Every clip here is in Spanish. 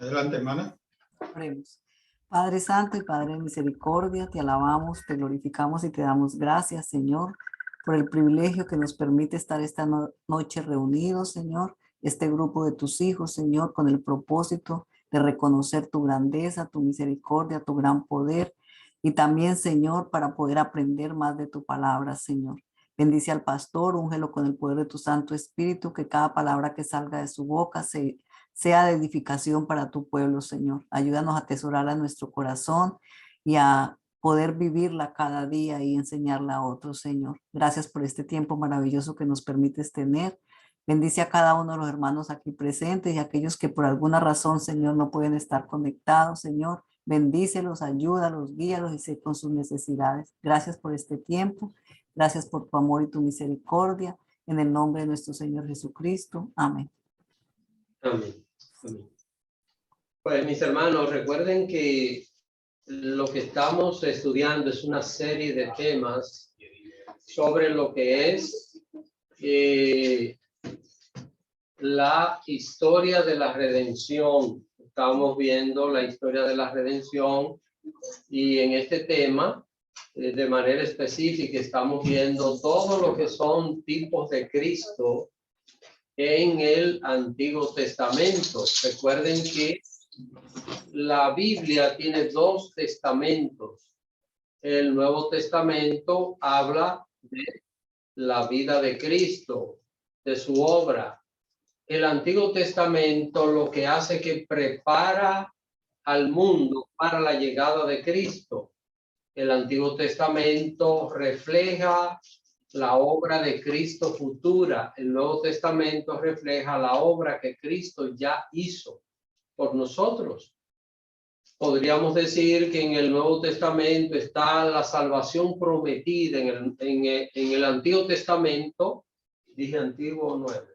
Adelante, hermana. Oremos. Padre Santo y Padre de Misericordia, te alabamos, te glorificamos y te damos gracias, Señor, por el privilegio que nos permite estar esta noche reunidos, Señor, este grupo de tus hijos, Señor, con el propósito de reconocer tu grandeza, tu misericordia, tu gran poder y también, Señor, para poder aprender más de tu palabra, Señor. Bendice al pastor, úngelo con el poder de tu Santo Espíritu, que cada palabra que salga de su boca sea de edificación para tu pueblo, Señor. Ayúdanos a atesorarla en nuestro corazón y a poder vivirla cada día y enseñarla a otros, Señor. Gracias por este tiempo maravilloso que nos permites tener. Bendice a cada uno de los hermanos aquí presentes y a aquellos que por alguna razón, Señor, no pueden estar conectados, Señor. Bendícelos, ayúdalos, guíalos y sé con sus necesidades. Gracias por este tiempo. Gracias por tu amor y tu misericordia. En el nombre de nuestro Señor Jesucristo. Amén. Amén. Amén. Pues mis hermanos, recuerden que lo que estamos estudiando es una serie de temas sobre lo que es la historia de la redención. Estamos viendo la historia de la redención y en este tema, de manera específica, estamos viendo todo lo que son tipos de Cristo en el Antiguo Testamento. Recuerden que la Biblia tiene dos testamentos. El Nuevo Testamento habla de la vida de Cristo, de su obra. El Antiguo Testamento lo que hace es que prepara al mundo para la llegada de Cristo. El Antiguo Testamento refleja la obra de Cristo futura. El Nuevo Testamento refleja la obra que Cristo ya hizo por nosotros. Podríamos decir que en el Nuevo Testamento está la salvación prometida. En el Antiguo Testamento, dije antiguo o nuevo.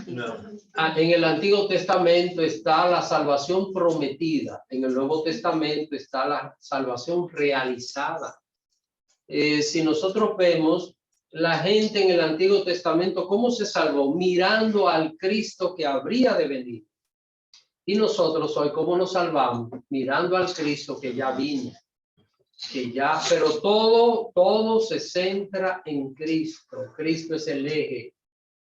No. En el Antiguo Testamento está la salvación prometida. En el Nuevo Testamento está la salvación realizada. Si nosotros vemos la gente en el Antiguo Testamento, ¿cómo se salvó? Mirando al Cristo que habría de venir. Y nosotros hoy, ¿cómo nos salvamos? Mirando al Cristo que ya vino. Pero todo se centra en Cristo. Cristo es el eje.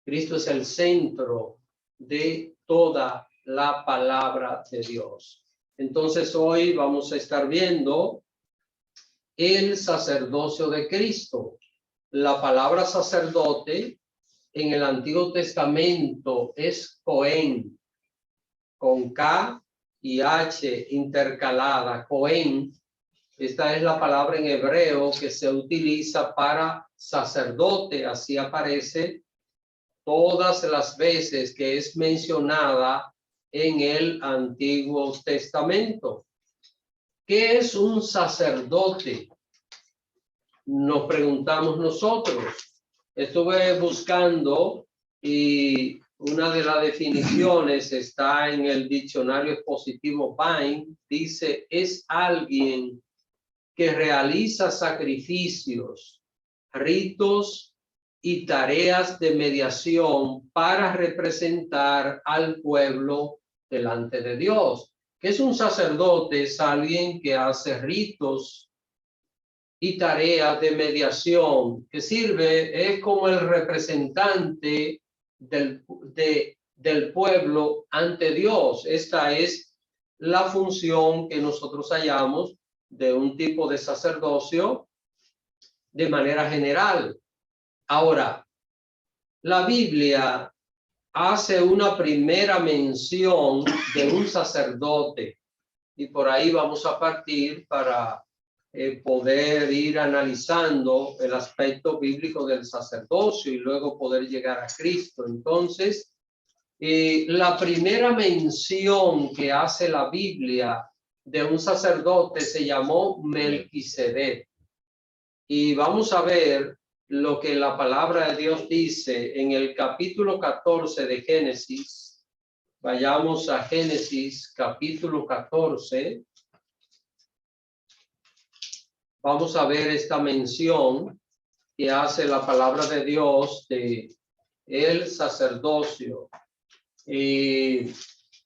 Cristo es el centro de toda la palabra de Dios. Entonces hoy vamos a estar viendo el sacerdocio de Cristo. La palabra sacerdote en el Antiguo Testamento es Cohen, con K y H intercalada. Cohen, esta es la palabra en hebreo que se utiliza para sacerdote, así aparece todas las veces que es mencionada en el Antiguo Testamento. ¿Qué es un sacerdote? Nos preguntamos nosotros. Estuve buscando y una de las definiciones está en el diccionario expositivo Vine. Dice, es alguien que realiza sacrificios, ritos y tareas de mediación para representar al pueblo delante de Dios. ¿Qué es un sacerdote? Es alguien que hace ritos y tareas de mediación, que sirve, es como el representante del pueblo ante Dios. Esta es la función que nosotros hallamos de un tipo de sacerdocio de manera general. Ahora, la Biblia hace una primera mención de un sacerdote y por ahí vamos a partir para poder ir analizando el aspecto bíblico del sacerdocio y luego poder llegar a Cristo. Entonces, la primera mención que hace la Biblia de un sacerdote se llamó Melquisedec. Y vamos a ver lo que la palabra de Dios dice en el capítulo 14 de Génesis. Vayamos a Génesis capítulo 14. Vamos a ver esta mención que hace la palabra de Dios de el sacerdocio.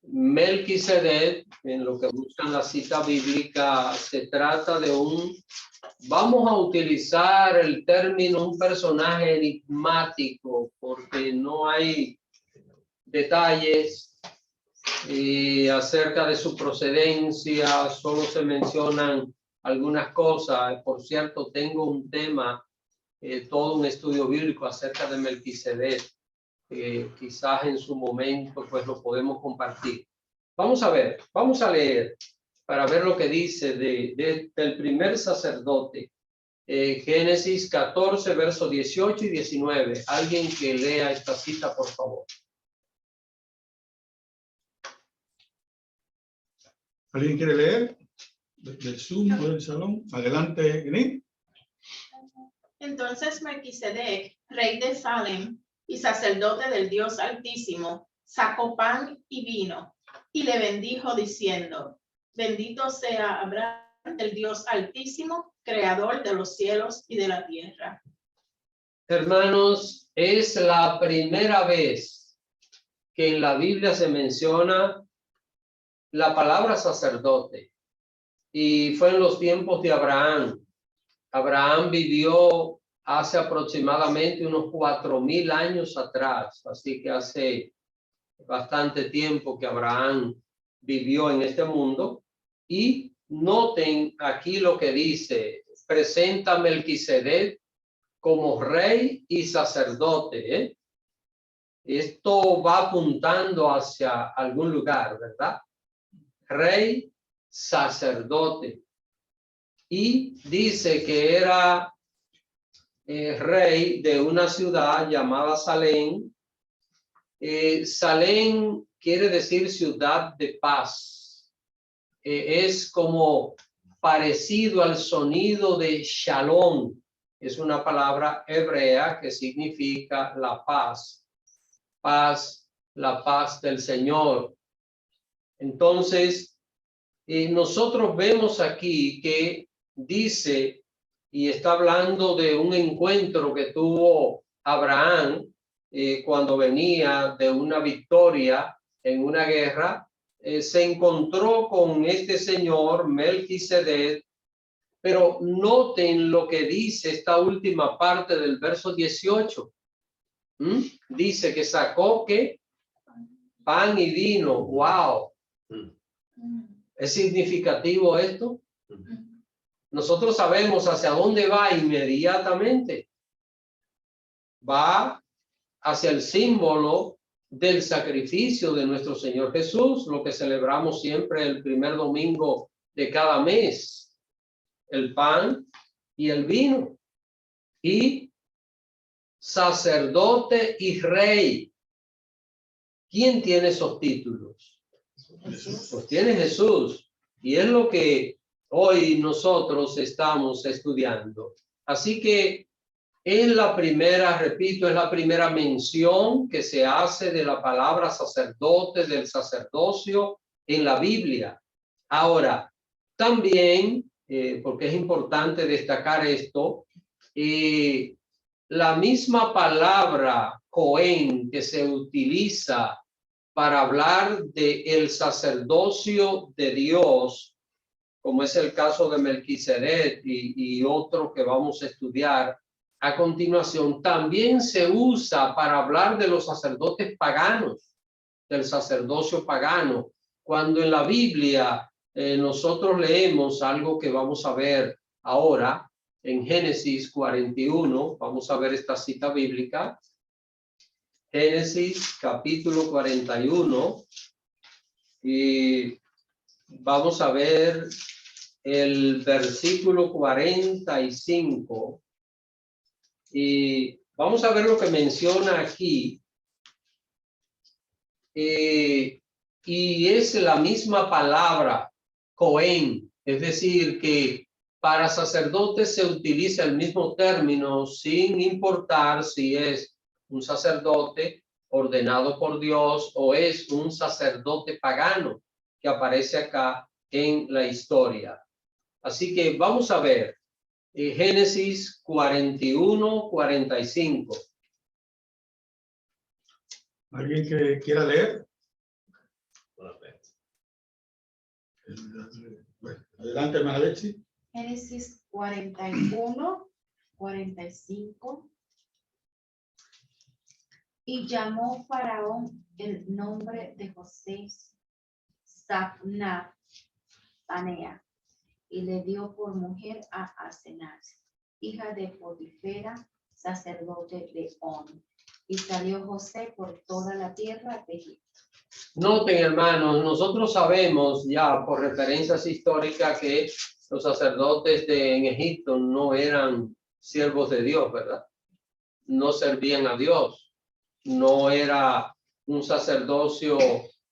Melquisedec, en lo que buscan la cita bíblica, se trata de vamos a utilizar el término un personaje enigmático porque no hay detalles acerca de su procedencia, solo se mencionan algunas cosas. Por cierto, tengo un tema, todo un estudio bíblico acerca de Melquisedec. Quizás en su momento pues lo podemos compartir. Vamos a ver, vamos a leer para ver lo que dice del primer sacerdote. Génesis 14, versos 18 y 19. Alguien que lea esta cita, por favor. ¿Alguien quiere leer? Del Zoom o del salón. Adelante, Gni. Entonces Melquisedec, rey de Salem y sacerdote del Dios Altísimo, sacó pan y vino y le bendijo diciendo: bendito sea Abraham, el Dios Altísimo, creador de los cielos y de la tierra. Hermanos, es la primera vez que en la Biblia se menciona la palabra sacerdote, y fue en los tiempos de Abraham. Abraham vivió hace aproximadamente unos 4000 años atrás, así que hace bastante tiempo que Abraham vivió en este mundo. Y noten aquí lo que dice: presenta a Melquisedec como rey y sacerdote. Esto va apuntando hacia algún lugar, ¿verdad? Rey, sacerdote. Y dice que era rey de una ciudad llamada Salem. Salem quiere decir ciudad de paz. Es como parecido al sonido de Shalom. Es una palabra hebrea que significa la paz. Paz, la paz del Señor. Entonces, nosotros vemos aquí que dice, y está hablando de un encuentro que tuvo Abraham cuando venía de una victoria en una guerra. Se encontró con este señor Melquisedec, pero noten lo que dice esta última parte del verso 18. Dice que sacó ¿qué? Pan y vino. ¡Wow! ¿Es significativo esto? Nosotros sabemos hacia dónde va inmediatamente. Va hacia el símbolo del sacrificio de nuestro Señor Jesús, lo que celebramos siempre el primer domingo de cada mes, el pan y el vino. Y sacerdote y rey. ¿Quién tiene esos títulos? Los tiene Jesús. Y es lo que hoy nosotros estamos estudiando. Así que es la primera, repito, es la primera mención que se hace de la palabra sacerdote, del sacerdocio en la Biblia. Ahora, también, porque es importante destacar esto, la misma palabra Cohen que se utiliza para hablar de el sacerdocio de Dios, como es el caso de Melquisedec y otro que vamos a estudiar a continuación, también se usa para hablar de los sacerdotes paganos, del sacerdocio pagano. Cuando en la Biblia nosotros leemos algo que vamos a ver ahora en Génesis 41, vamos a ver esta cita bíblica. Génesis capítulo 41 y vamos a ver el versículo 45 y vamos a ver lo que menciona aquí. Y es la misma palabra Cohen, es decir, que para sacerdotes se utiliza el mismo término sin importar si es un sacerdote ordenado por Dios o es un sacerdote pagano que aparece acá en la historia. Así que vamos a ver Génesis 41-45. ¿Alguien que quiera leer? Bueno, adelante, hermana Betsy. Génesis 41, 45. Y llamó Faraón el nombre de José Zaphnath Panea, y le dio por mujer a Asenat, hija de Potifera, sacerdote de On. Y salió José por toda la tierra de Egipto. Noten, hermanos, nosotros sabemos ya por referencias históricas que los sacerdotes en Egipto no eran siervos de Dios, ¿verdad? No servían a Dios. No era un sacerdocio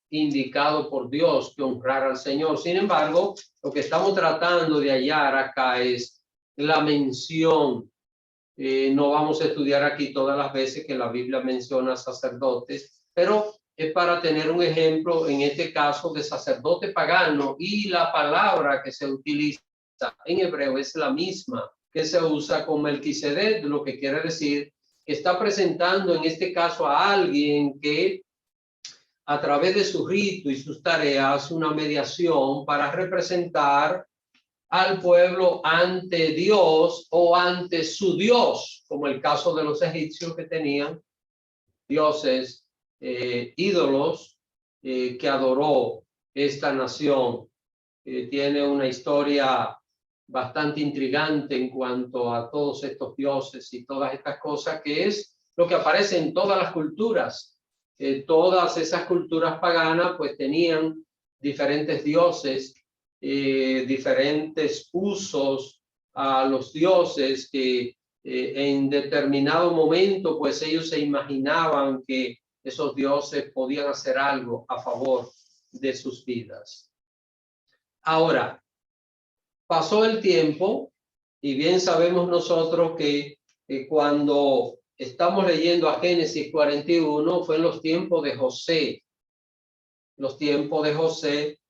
indicado por Dios que honrara al Señor. Sin embargo, lo que estamos tratando de hallar acá es la mención. No vamos a estudiar aquí todas las veces que la Biblia menciona sacerdotes, pero es para tener un ejemplo, en este caso, de sacerdote pagano, y la palabra que se utiliza en hebreo es la misma que se usa con Melquisedec, lo que quiere decir que está presentando en este caso a alguien que a través de su rito y sus tareas hace una mediación para representar al pueblo ante Dios o ante su Dios, como el caso de los egipcios que tenían dioses, ídolos que adoró esta nación. Tiene una historia bastante intrigante en cuanto a todos estos dioses y todas estas cosas, que es lo que aparece en todas las culturas. Todas esas culturas paganas pues tenían diferentes dioses, diferentes usos a los dioses que en determinado momento pues ellos se imaginaban que esos dioses podían hacer algo a favor de sus vidas. Ahora, pasó el tiempo y bien sabemos nosotros que cuando estamos leyendo a Génesis 41 fue en los tiempos de José,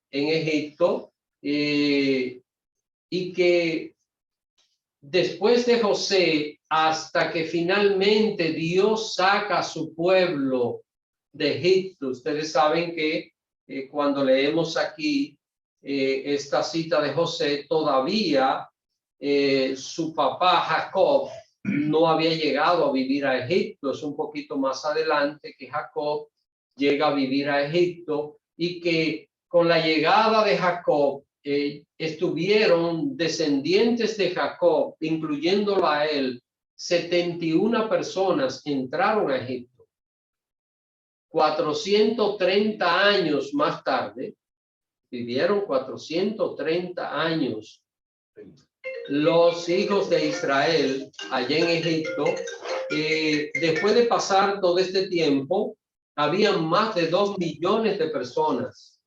en Egipto, y que después de José, hasta que finalmente Dios saca a su pueblo de Egipto. Ustedes saben que cuando leemos aquí esta cita de José, todavía su papá Jacob no había llegado a vivir a Egipto. Es un poquito más adelante que Jacob llega a vivir a Egipto, y que con la llegada de Jacob estuvieron descendientes de Jacob, incluyéndolo a él, 71 personas entraron a Egipto. 430 años más tarde, vivieron 430 años los hijos de Israel allá en Egipto. Después de pasar todo este tiempo, habían más de 2 millones de personas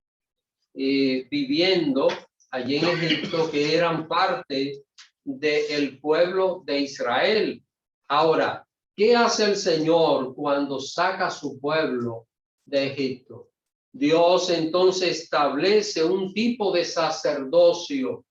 viviendo allí en Egipto, que eran parte del pueblo de Israel. Ahora, ¿qué hace el Señor cuando saca a su pueblo de Egipto? Dios entonces establece un tipo de sacerdocio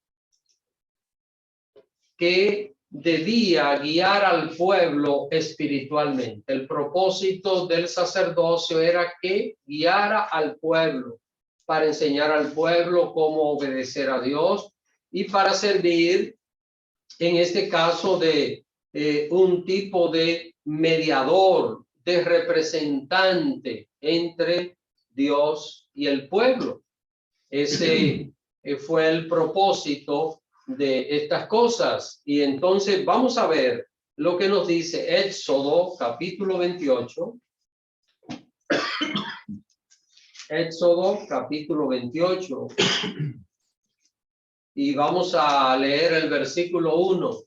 que debía guiar al pueblo espiritualmente. El propósito del sacerdocio era que guiara al pueblo, para enseñar al pueblo cómo obedecer a Dios y para servir, en este caso, de un tipo de mediador, de representante entre Dios y el pueblo. Ese fue el propósito de estas cosas. Y entonces vamos a ver lo que nos dice Éxodo capítulo 28. Éxodo capítulo 28. Y vamos a leer el versículo 1.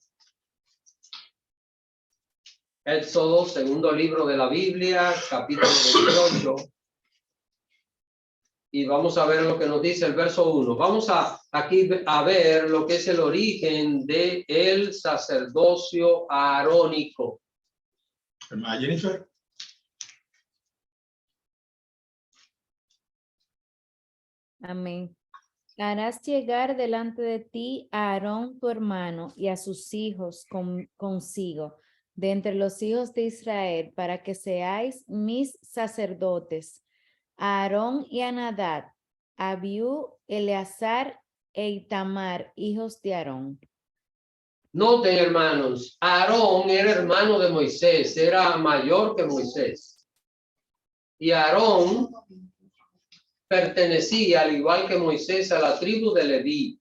Éxodo, segundo libro de la Biblia, capítulo 28. Y vamos a ver lo que nos dice el verso 1. Vamos aquí a ver lo que es el origen de el sacerdocio arónico. Hermana Jennifer. Amén. Harás llegar delante de ti a Aarón tu hermano y a sus hijos consigo, de entre los hijos de Israel, para que seáis mis sacerdotes. A Aarón y a Nadab, Abiú, Eleazar e Itamar, hijos de Aarón. Noten, hermanos, Aarón era hermano de Moisés, era mayor que Moisés. Y Aarón pertenecía, al igual que Moisés, a la tribu de Leví.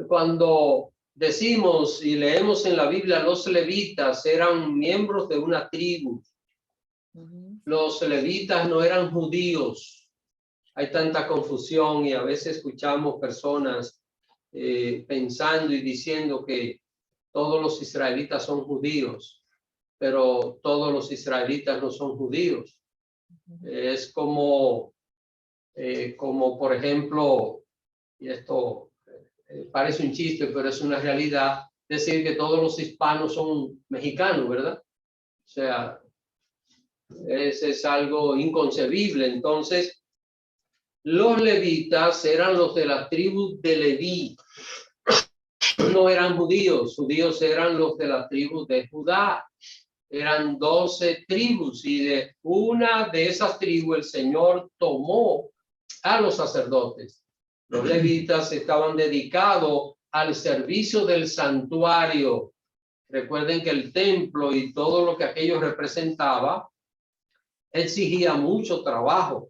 Cuando decimos y leemos en la Biblia, los levitas eran miembros de una tribu. Los levitas no eran judíos. Hay tanta confusión y a veces escuchamos personas pensando y diciendo que todos los israelitas son judíos, pero todos los israelitas no son judíos. Es como por ejemplo, y esto parece un chiste, pero es una realidad, decir que todos los hispanos son mexicanos, ¿verdad? O sea, es algo inconcebible. Entonces, los levitas eran los de la tribu de Leví. No eran judíos, judíos eran los de la tribu de Judá. Eran 12 tribus y de una de esas tribus el Señor tomó a los sacerdotes. Los levitas estaban dedicados al servicio del santuario. Recuerden que el templo y todo lo que aquello representaba exigía mucho trabajo.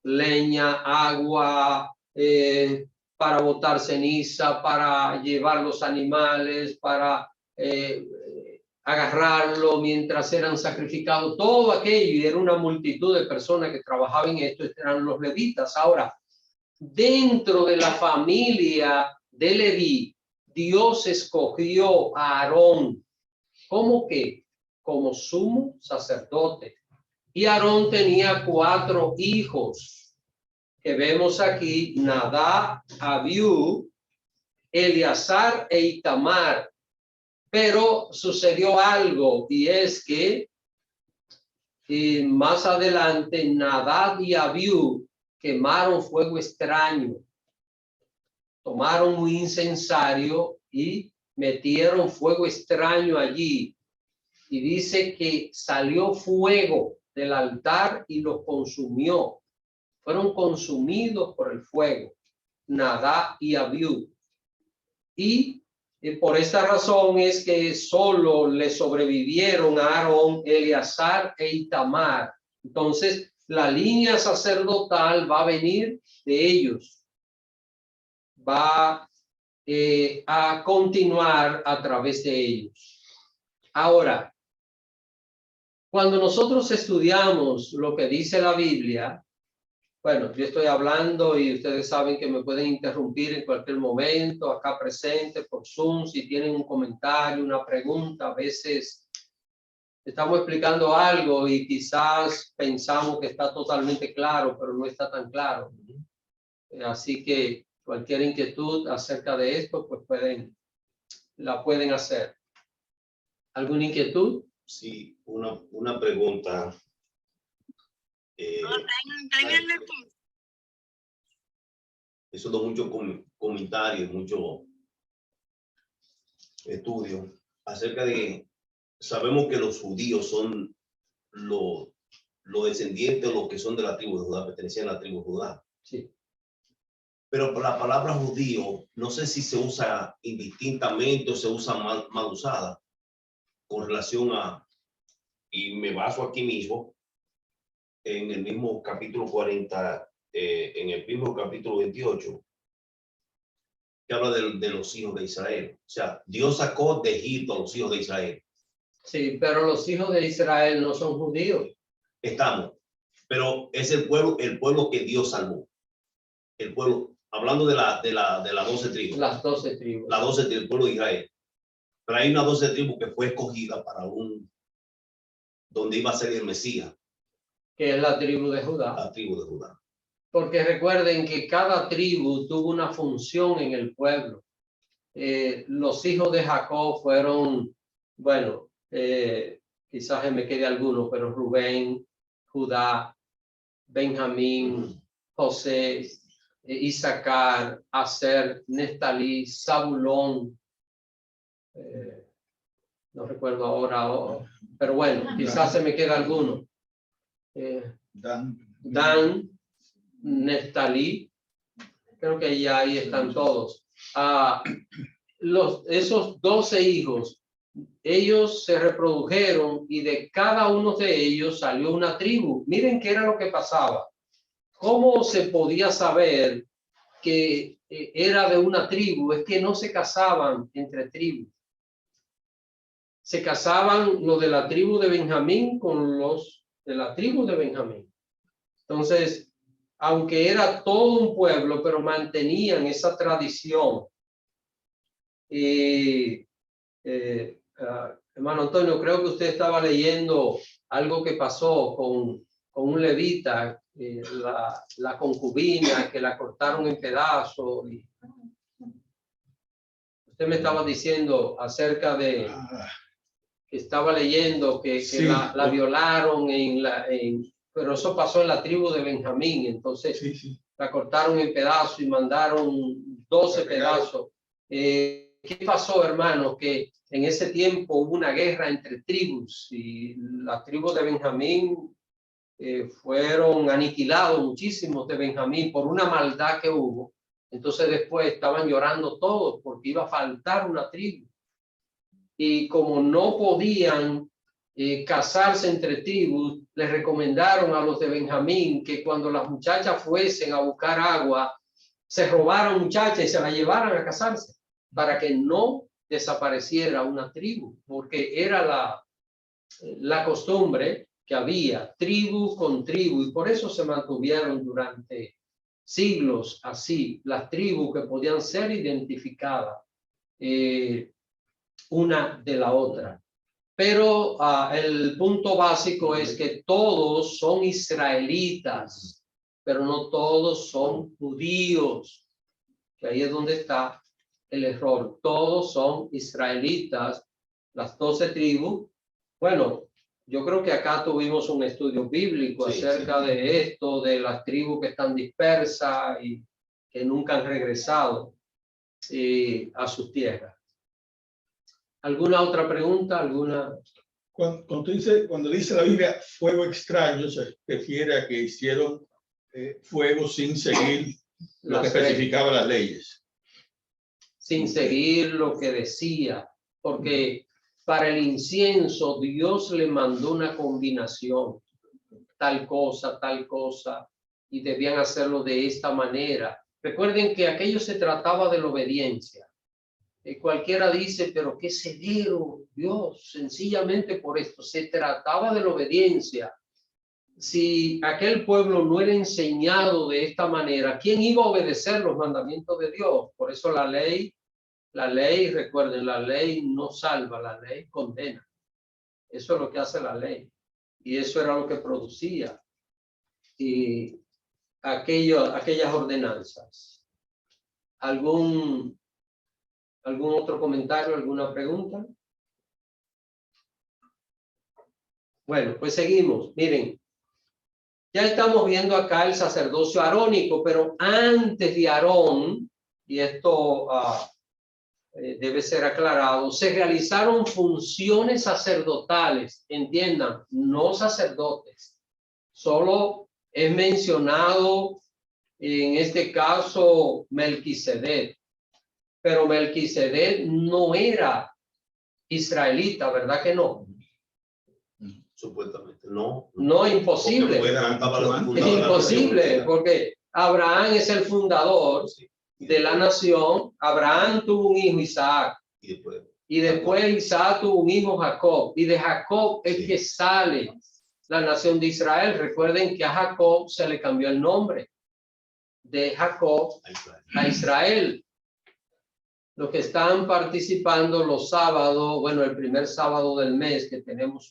Leña, agua, para botar ceniza, para llevar los animales, para agarrarlo mientras eran sacrificados, todo aquello, y era una multitud de personas que trabajaban en esto, eran los levitas. Ahora, dentro de la familia de Leví, Dios escogió a Aarón, ¿cómo que? Como sumo sacerdote. Y Aarón tenía 4 hijos, que vemos aquí: Nadab, Abiú, Eleazar e Itamar. Pero sucedió algo, y es que más adelante Nadab y Abiú quemaron fuego extraño, tomaron un incensario y metieron fuego extraño allí. Y dice que salió fuego del altar y los consumió. Fueron consumidos por el fuego, Nadab y Abiú. Y por esta razón es que solo le sobrevivieron a Aarón, Eleazar e Itamar. Entonces, la línea sacerdotal va a venir de ellos. Va a continuar a través de ellos. Ahora, cuando nosotros estudiamos lo que dice la Biblia, bueno, yo estoy hablando y ustedes saben que me pueden interrumpir en cualquier momento, acá presente por Zoom, si tienen un comentario, una pregunta. A veces estamos explicando algo y quizás pensamos que está totalmente claro, pero no está tan claro. Así que cualquier inquietud acerca de esto, pues la pueden hacer. ¿Alguna inquietud? Sí, una pregunta. Eso da mucho comentarios, mucho estudio acerca de, sabemos que los judíos son los descendientes o los que son de la tribu de Judá, pertenecían a la tribu de Judá. Sí. Pero la palabra judío, no sé si se usa indistintamente o se usa mal usada con relación a, y me baso aquí mismo, en el mismo capítulo 40, en el mismo capítulo 28, que habla de los hijos de Israel. O sea, Dios sacó de Egipto a los hijos de Israel. Sí, pero los hijos de Israel no son judíos. Estamos, pero es el pueblo que Dios salvó. El pueblo, hablando de las 12 tribus. Las 12 tribus. Las 12 tribus, el pueblo de Israel. Pero hay una 12 tribus que fue escogida para donde iba a ser el Mesías. Que es la tribu de Judá. La tribu de Judá. Porque recuerden que cada tribu tuvo una función en el pueblo. Los hijos de Jacob fueron, bueno, quizás me quede alguno, pero Rubén, Judá, Benjamín, José, Isaacar, Aser, Neftalí, Zabulón, no recuerdo ahora, pero bueno, quizás se me queda alguno. Dan, Neftalí, creo que ya ahí están todos. Esos 12 hijos, ellos se reprodujeron y de cada uno de ellos salió una tribu. Miren qué era lo que pasaba. ¿Cómo se podía saber que era de una tribu? Es que no se casaban entre tribus. Se casaban los de la tribu de Benjamín con los de la tribu de Benjamín. Entonces, aunque era todo un pueblo, pero mantenían esa tradición. Hermano Antonio, creo que usted estaba leyendo algo que pasó con un levita, la concubina, que la cortaron en pedazos. Usted me estaba diciendo acerca de que estaba leyendo que Sí. la violaron pero eso pasó en la tribu de Benjamín. Entonces Sí, sí. la cortaron en pedazos y mandaron 12 pedazos. ¿Qué pasó, hermano? Que en ese tiempo hubo una guerra entre tribus y la tribu de Benjamín fueron aniquilados muchísimos de Benjamín por una maldad que hubo. Entonces después estaban llorando todos porque iba a faltar una tribu. Y como no podían casarse entre tribus, les recomendaron a los de Benjamín que cuando las muchachas fuesen a buscar agua, se robaran muchachas y se las llevaran a casarse para que no desapareciera una tribu, porque era la costumbre que había, tribu con tribu, y por eso se mantuvieron durante siglos así, las tribus que podían ser identificadas una de la otra. Pero el punto básico es que todos son israelitas, pero no todos son judíos, que ahí es donde está el error. Todos son israelitas, las 12 tribus. Bueno, yo creo que acá tuvimos un estudio bíblico acerca de esto, de las tribus que están dispersas y que nunca han regresado a sus tierras. ¿Alguna otra pregunta? ¿Alguna? Cuando dice la Biblia fuego extraño, se refiere a que hicieron fuego sin seguir lo que especificaba las leyes. Sin seguir lo que decía, porque para el incienso Dios le mandó una combinación, tal cosa, y debían hacerlo de esta manera. Recuerden que aquello se trataba de la obediencia. Cualquiera dice, pero qué severo Dios, sencillamente por esto, se trataba de la obediencia. Si aquel pueblo no era enseñado de esta manera, ¿quién iba a obedecer los mandamientos de Dios? Por eso la ley, recuerden, la ley no salva, la ley condena. Eso es lo que hace la ley. Y eso era lo que producía y aquellas ordenanzas. ¿Algún otro comentario, alguna pregunta? Bueno, pues seguimos. Miren, ya estamos viendo acá el sacerdocio arónico, pero antes de Aarón, y esto debe ser aclarado, se realizaron funciones sacerdotales, entiendan, no sacerdotes. Solo es mencionado en este caso Melquisedec. Pero Melquisedec no era israelita, ¿verdad que no? Supuestamente, no. No, imposible. Es imposible, porque Abraham es el fundador de la nación. Abraham tuvo un hijo, Isaac. Y después Isaac tuvo un hijo, Jacob. Y de Jacob es que sale la nación de Israel. Recuerden que a Jacob se le cambió el nombre. De Jacob a Israel. Los que están participando los sábados, bueno, el primer sábado del mes que tenemos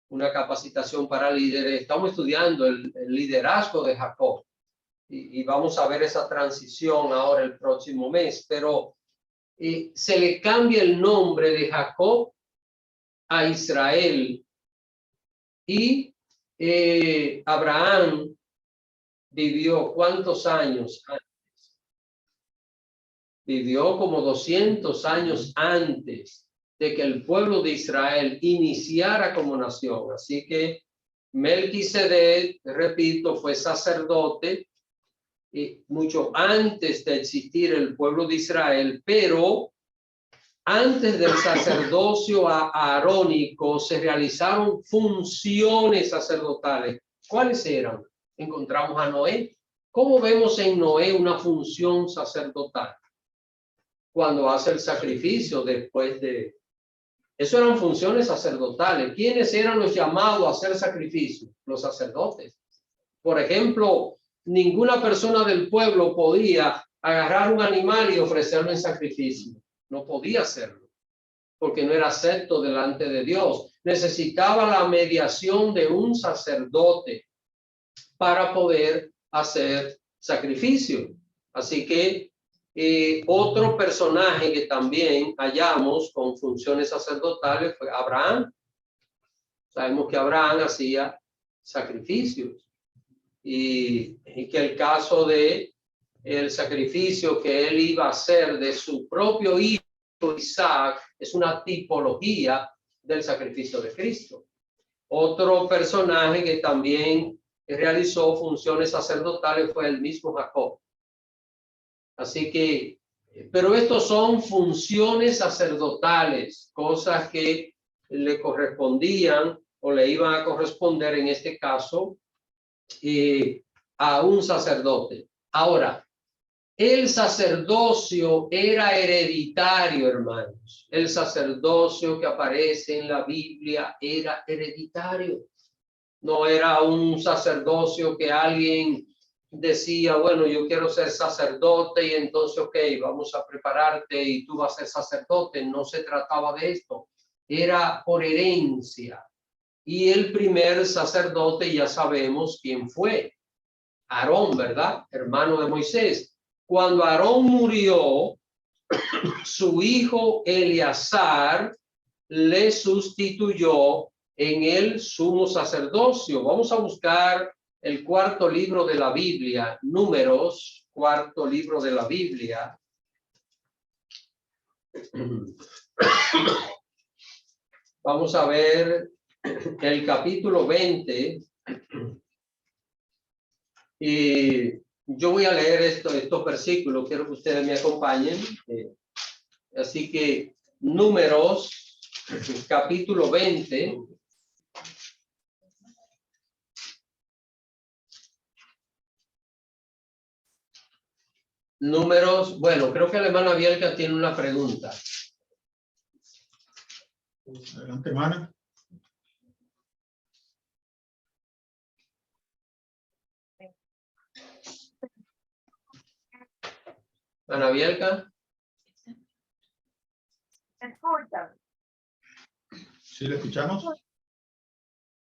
una capacitación para líderes, estamos estudiando el liderazgo de Jacob y vamos a ver esa transición ahora el próximo mes, pero se le cambia el nombre de Jacob a Israel y Abraham vivió ¿cuántos años? Vivió como 200 años antes de que el pueblo de Israel iniciara como nación. Así que Melquisedec, repito, fue sacerdote mucho antes de existir el pueblo de Israel, pero antes del sacerdocio arónico se realizaron funciones sacerdotales. ¿Cuáles eran? Encontramos a Noé. ¿Cómo vemos en Noé una función sacerdotal? Cuando hace el sacrificio después de... Eso eran funciones sacerdotales. ¿Quiénes eran los llamados a hacer sacrificio? Los sacerdotes. Por ejemplo, ninguna persona del pueblo podía agarrar un animal y ofrecerlo en sacrificio. No podía hacerlo, porque no era acepto delante de Dios. Necesitaba la mediación de un sacerdote para poder hacer sacrificio. Así que otro personaje que también hallamos con funciones sacerdotales fue Abraham. Sabemos que Abraham hacía sacrificios y que el caso de el sacrificio que él iba a hacer de su propio hijo Isaac es una tipología del sacrificio de Cristo. Otro personaje que también realizó funciones sacerdotales fue el mismo Jacob. Así que, pero estos son funciones sacerdotales, cosas que le correspondían o le iban a corresponder en este caso a un sacerdote. Ahora, el sacerdocio era hereditario, hermanos. El sacerdocio que aparece en la Biblia era hereditario. No era un sacerdocio que alguien decía, bueno, yo quiero ser sacerdote y entonces, ok, vamos a prepararte y tú vas a ser sacerdote. No se trataba de esto. Era por herencia. Y el primer sacerdote ya sabemos quién fue. Aarón, ¿verdad? Hermano de Moisés. Cuando Aarón murió, su hijo Eleazar le sustituyó en el sumo sacerdocio. Vamos a buscar el cuarto libro de la Biblia, Números, cuarto libro de la Biblia. Vamos a ver el capítulo 20. Y yo voy a leer estos versículos, quiero que ustedes me acompañen. Así que Números, capítulo 20. Números, bueno, creo que la hermana Bielka tiene una pregunta. Adelante, hermana. Ana Bielka. ¿Me escuchan? ¿Sí le escuchamos?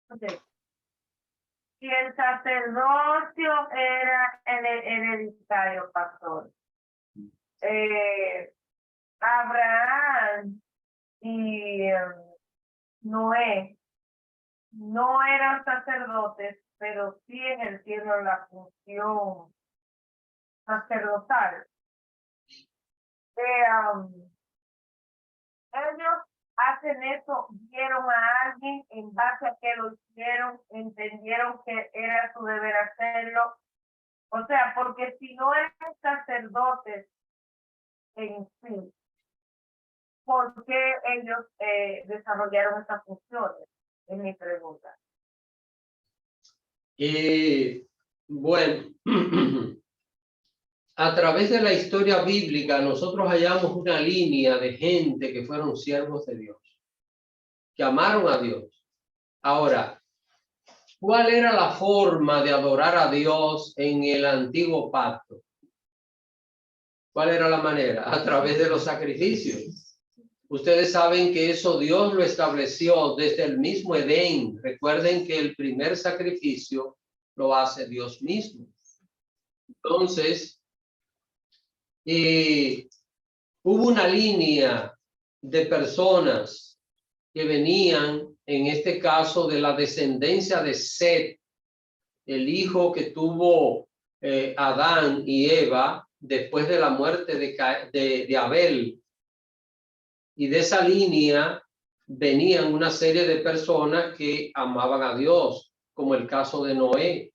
Ok. Si el sacerdocio era hereditario, pastor, Abraham y Noé no eran sacerdotes, pero sí ejercieron la función sacerdotal. Ellos hacen eso, vieron a alguien, en base a que lo hicieron, entendieron que era su deber hacerlo. O sea, porque si no eran sacerdotes en sí, ¿por qué ellos desarrollaron estas funciones? Es mi pregunta. Bueno, a través de la historia bíblica nosotros hallamos una línea de gente que fueron siervos de Dios, que amaron a Dios. Ahora, ¿cuál era la forma de adorar a Dios en el antiguo pacto? ¿Cuál era la manera? A través de los sacrificios. Ustedes saben que eso Dios lo estableció desde el mismo Edén. Recuerden que el primer sacrificio lo hace Dios mismo. Entonces, hubo una línea de personas que venían, en este caso, de la descendencia de Set, el hijo que tuvo Adán y Eva después de la muerte de Abel. Y de esa línea venían una serie de personas que amaban a Dios, como el caso de Noé,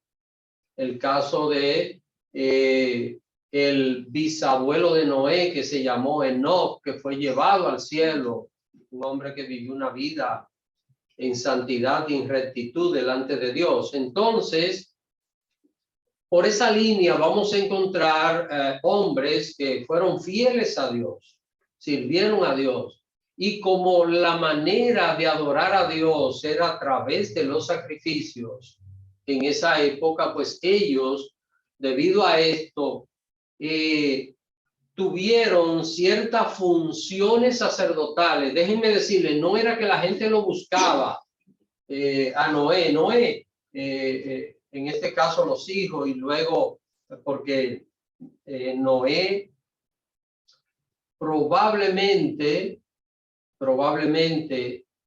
el caso de el bisabuelo de Noé, que se llamó Enoc, que fue llevado al cielo, un hombre que vivió una vida en santidad y en rectitud delante de Dios. Entonces, por esa línea vamos a encontrar hombres que fueron fieles a Dios, sirvieron a Dios, y como la manera de adorar a Dios era a través de los sacrificios, en esa época, pues ellos, debido a esto, tuvieron ciertas funciones sacerdotales. Déjenme decirles, no era que la gente lo buscaba a Noé, en este caso los hijos, y luego porque Noé probablemente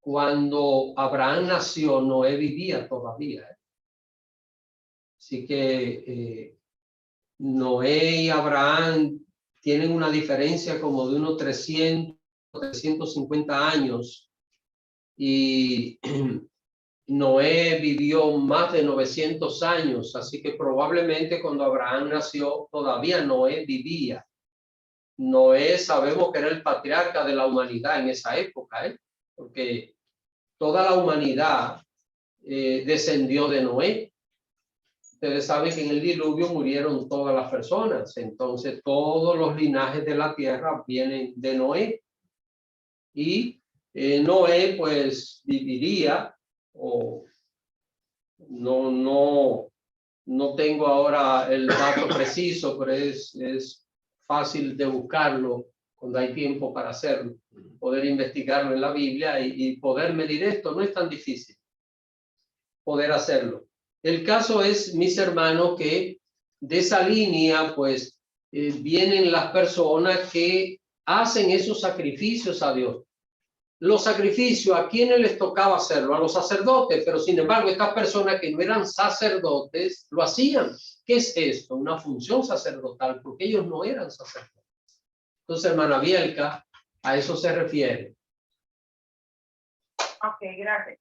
cuando Abraham nació, Noé vivía todavía. Así que Noé y Abraham tienen una diferencia como de unos 350 años, y Noé vivió más de 900 años, así que probablemente cuando Abraham nació todavía Noé vivía. Noé sabemos que era el patriarca de la humanidad en esa época, porque toda la humanidad descendió de Noé. Ustedes saben que en el diluvio murieron todas las personas, entonces todos los linajes de la tierra vienen de Noé. Y Noé pues viviría, o no tengo ahora el dato preciso, pero es fácil de buscarlo cuando hay tiempo para hacerlo, poder investigarlo en la Biblia y poder medir esto. No es tan difícil poder hacerlo. El caso es, mis hermanos, que de esa línea pues vienen las personas que hacen esos sacrificios a Dios. Los sacrificios, ¿a quiénes les tocaba hacerlo? A los sacerdotes, pero sin embargo estas personas que no eran sacerdotes lo hacían. ¿Qué es esto? Una función sacerdotal, porque ellos no eran sacerdotes. Entonces, hermana Bielka, a eso se refiere. Ok, gracias.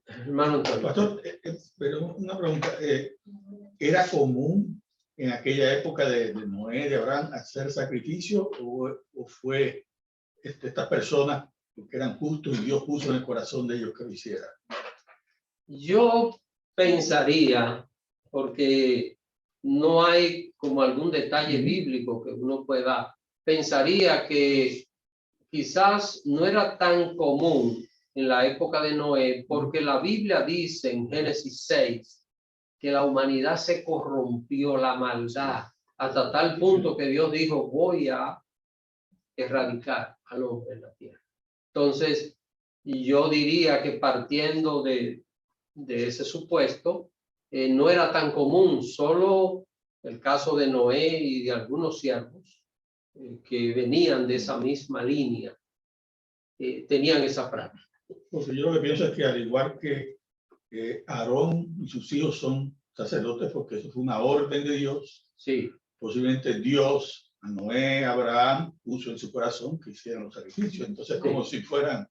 Hermano Antonio. Pastor, pero una pregunta, ¿era común en aquella época de Noé, de Abraham, hacer sacrificio, o fue estas personas que eran justos y Dios puso en el corazón de ellos que lo hicieran? Yo pensaría, porque no hay como algún detalle bíblico que uno pueda, pensaría que quizás no era tan común en la época de Noé, porque la Biblia dice en Génesis 6 que la humanidad se corrompió, la maldad, hasta tal punto que Dios dijo, voy a erradicar al hombre en la tierra. Entonces, yo diría que partiendo de ese supuesto, no era tan común, solo el caso de Noé y de algunos siervos que venían de esa misma línea, tenían esa práctica. Porque yo lo que pienso es que al igual que Aarón y sus hijos son sacerdotes, porque eso fue una orden de Dios, Sí, posiblemente Dios a Noé, a Abraham, puso en su corazón que hicieran los sacrificios. Entonces, como si fueran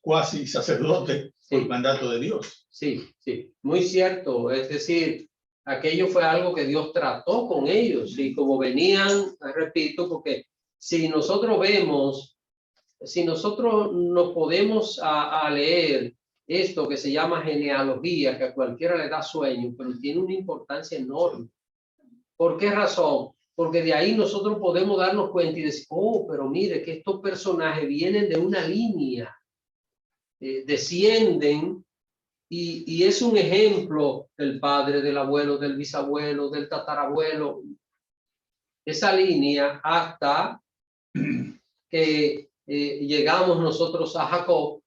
cuasi sacerdotes por mandato de Dios. sí, muy cierto. Es decir, aquello fue algo que Dios trató con ellos, y como venían, repito, porque si nosotros vemos, si nosotros nos podemos a leer esto que se llama genealogía, que a cualquiera le da sueño, pero tiene una importancia enorme. ¿Por qué razón? Porque de ahí nosotros podemos darnos cuenta y decir, oh, pero mire que estos personajes vienen de una línea, descienden, y es un ejemplo del padre, del abuelo, del bisabuelo, del tatarabuelo, esa línea hasta que llegamos nosotros a Jacob.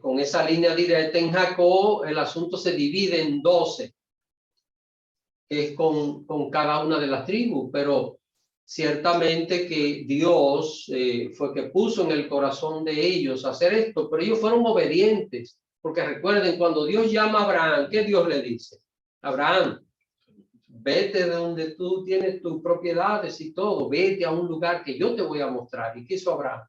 Con esa línea directa en Jacob, el asunto se divide en 12, que es con cada una de las tribus, pero ciertamente que Dios fue que puso en el corazón de ellos hacer esto, pero ellos fueron obedientes, porque recuerden, cuando Dios llama a Abraham, ¿qué Dios le dice? Abraham, vete de donde tú tienes tus propiedades y todo, vete a un lugar que yo te voy a mostrar. ¿Y qué hizo Abraham?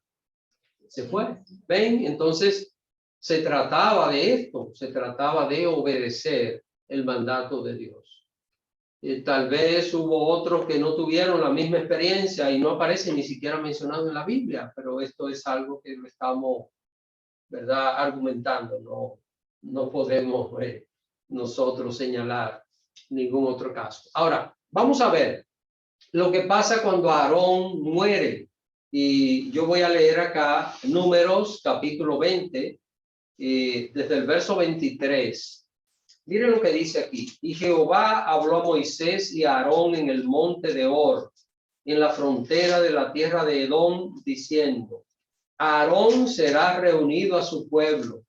Se fue. ¿Ven? Entonces, se trataba de esto, se trataba de obedecer el mandato de Dios. Tal vez hubo otros que no tuvieron la misma experiencia y no aparece ni siquiera mencionado en la Biblia, pero esto es algo que lo estamos, ¿verdad?, argumentando. No podemos nosotros señalar ningún otro caso. Ahora, vamos a ver lo que pasa cuando Aarón muere. Y yo voy a leer acá Números capítulo 20, desde el verso 23. Miren lo que dice aquí. Y Jehová habló a Moisés y a Aarón en el monte de Hor, en la frontera de la tierra de Edom, diciendo: Aarón será reunido a su pueblo,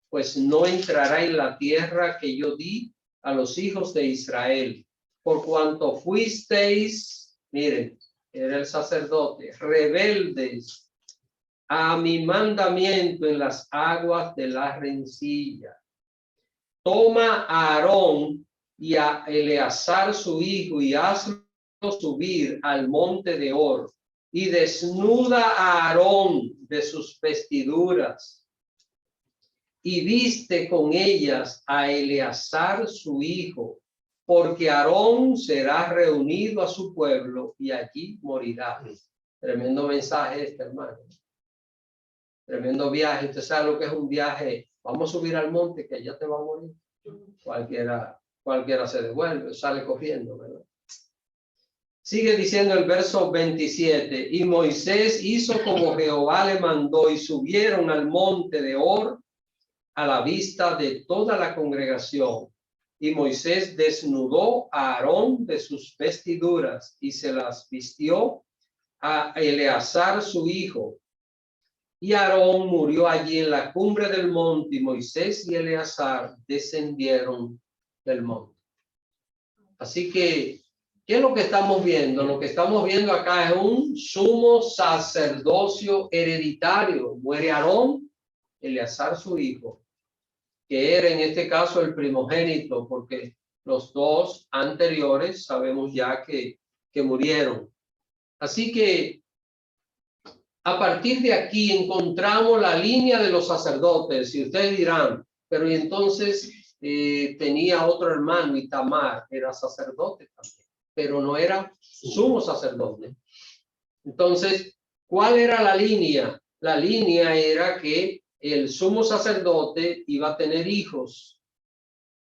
pues no entrará en la tierra que yo di a los hijos de Israel, por cuanto fuisteis, miren, era el sacerdote, rebeldes a mi mandamiento en las aguas de la rencilla. Toma a Aarón y a Eleazar su hijo y hazlo subir al monte de Hor, y desnuda a Aarón de sus vestiduras y viste con ellas a Eleazar su hijo, porque Aarón será reunido a su pueblo y allí morirá. Tremendo mensaje este, hermano. Tremendo viaje. Usted sabe lo que es un viaje. Vamos a subir al monte que allá te va a morir. Cualquiera se devuelve, sale corriendo, ¿verdad? Sigue diciendo el verso 27. Y Moisés hizo como Jehová le mandó y subieron al monte de Hor a la vista de toda la congregación. Y Moisés desnudó a Aarón de sus vestiduras y se las vistió a Eleazar su hijo. Y Aarón murió allí en la cumbre del monte, y Moisés y Eleazar descendieron del monte. Así que, ¿qué es lo que estamos viendo? Lo que estamos viendo acá es un sumo sacerdocio hereditario. Muere Aarón, Eleazar su hijo, que era en este caso el primogénito, porque los dos anteriores sabemos ya que murieron. Así que a partir de aquí encontramos la línea de los sacerdotes, y ustedes dirán, pero y entonces tenía otro hermano, Itamar, era sacerdote también, pero no era sumo sacerdote. Entonces, ¿cuál era la línea? La línea era que el sumo sacerdote iba a tener hijos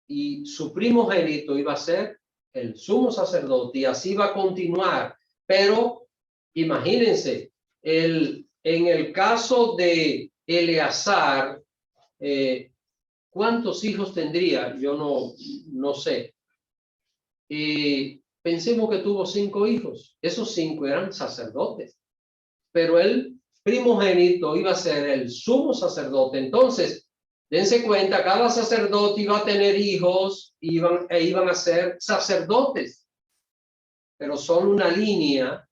y su primogénito iba a ser el sumo sacerdote, y así va a continuar. Pero imagínense, en el caso de Eleazar, ¿cuántos hijos tendría? Yo no sé. Pensemos que tuvo 5 hijos. Esos 5 eran sacerdotes, pero el primogénito iba a ser el sumo sacerdote. Entonces, dense cuenta, cada sacerdote iba a tener hijos iban a ser sacerdotes, pero solo una línea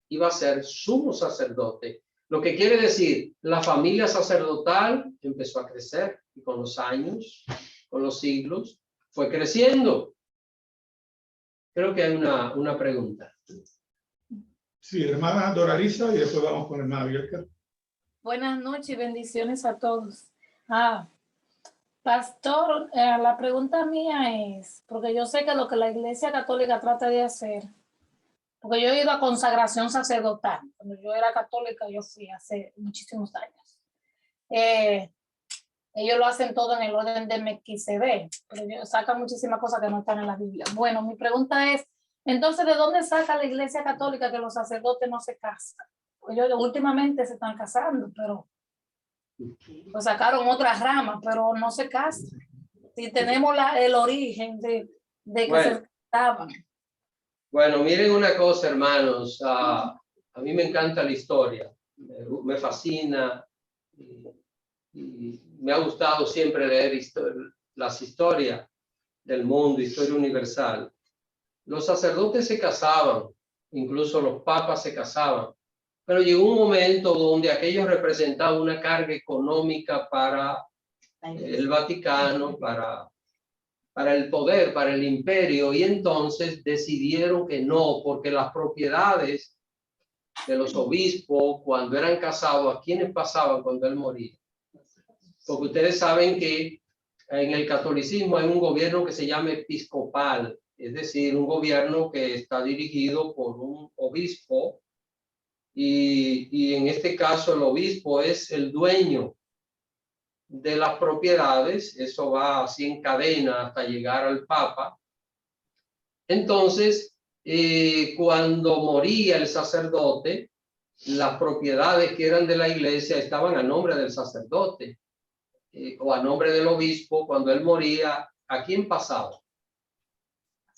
iba a ser sumo sacerdote. Lo que quiere decir, la familia sacerdotal empezó a crecer y con los años, con los siglos, fue creciendo. Creo que hay una pregunta. Sí, hermana Doralisa, y después vamos con hermana Bielka. Buenas noches y bendiciones a todos. Pastor, la pregunta mía es, porque yo sé que lo que la Iglesia Católica trata de hacer, porque yo he ido a consagración sacerdotal. Cuando yo era católica, yo fui hace muchísimos años. Ellos lo hacen todo en el orden de Melquisedec, pero ellos sacan muchísimas cosas que no están en la Biblia. Bueno, mi pregunta es, entonces, ¿de dónde saca la Iglesia Católica que los sacerdotes no se casan? Pues ellos últimamente se están casando, pero pues sacaron otras ramas, pero no se casan. Si tenemos el origen de que Bueno. se casaban. Bueno, miren una cosa, hermanos. A mí me encanta la historia. Me fascina. Y me ha gustado siempre leer las historias del mundo, historia universal. Los sacerdotes se casaban, incluso los papas se casaban, pero llegó un momento donde aquello representaba una carga económica para el Vaticano, para el poder, para el imperio, y entonces decidieron que no, porque las propiedades de los obispos, cuando eran casados, ¿a quiénes pasaban cuando él moría? Porque ustedes saben que en el catolicismo hay un gobierno que se llama episcopal, es decir, un gobierno que está dirigido por un obispo y en este caso el obispo es el dueño de las propiedades, eso va así en cadena hasta llegar al Papa. Entonces, cuando moría el sacerdote, las propiedades que eran de la iglesia estaban a nombre del sacerdote o a nombre del obispo. Cuando él moría, ¿a quién pasaba?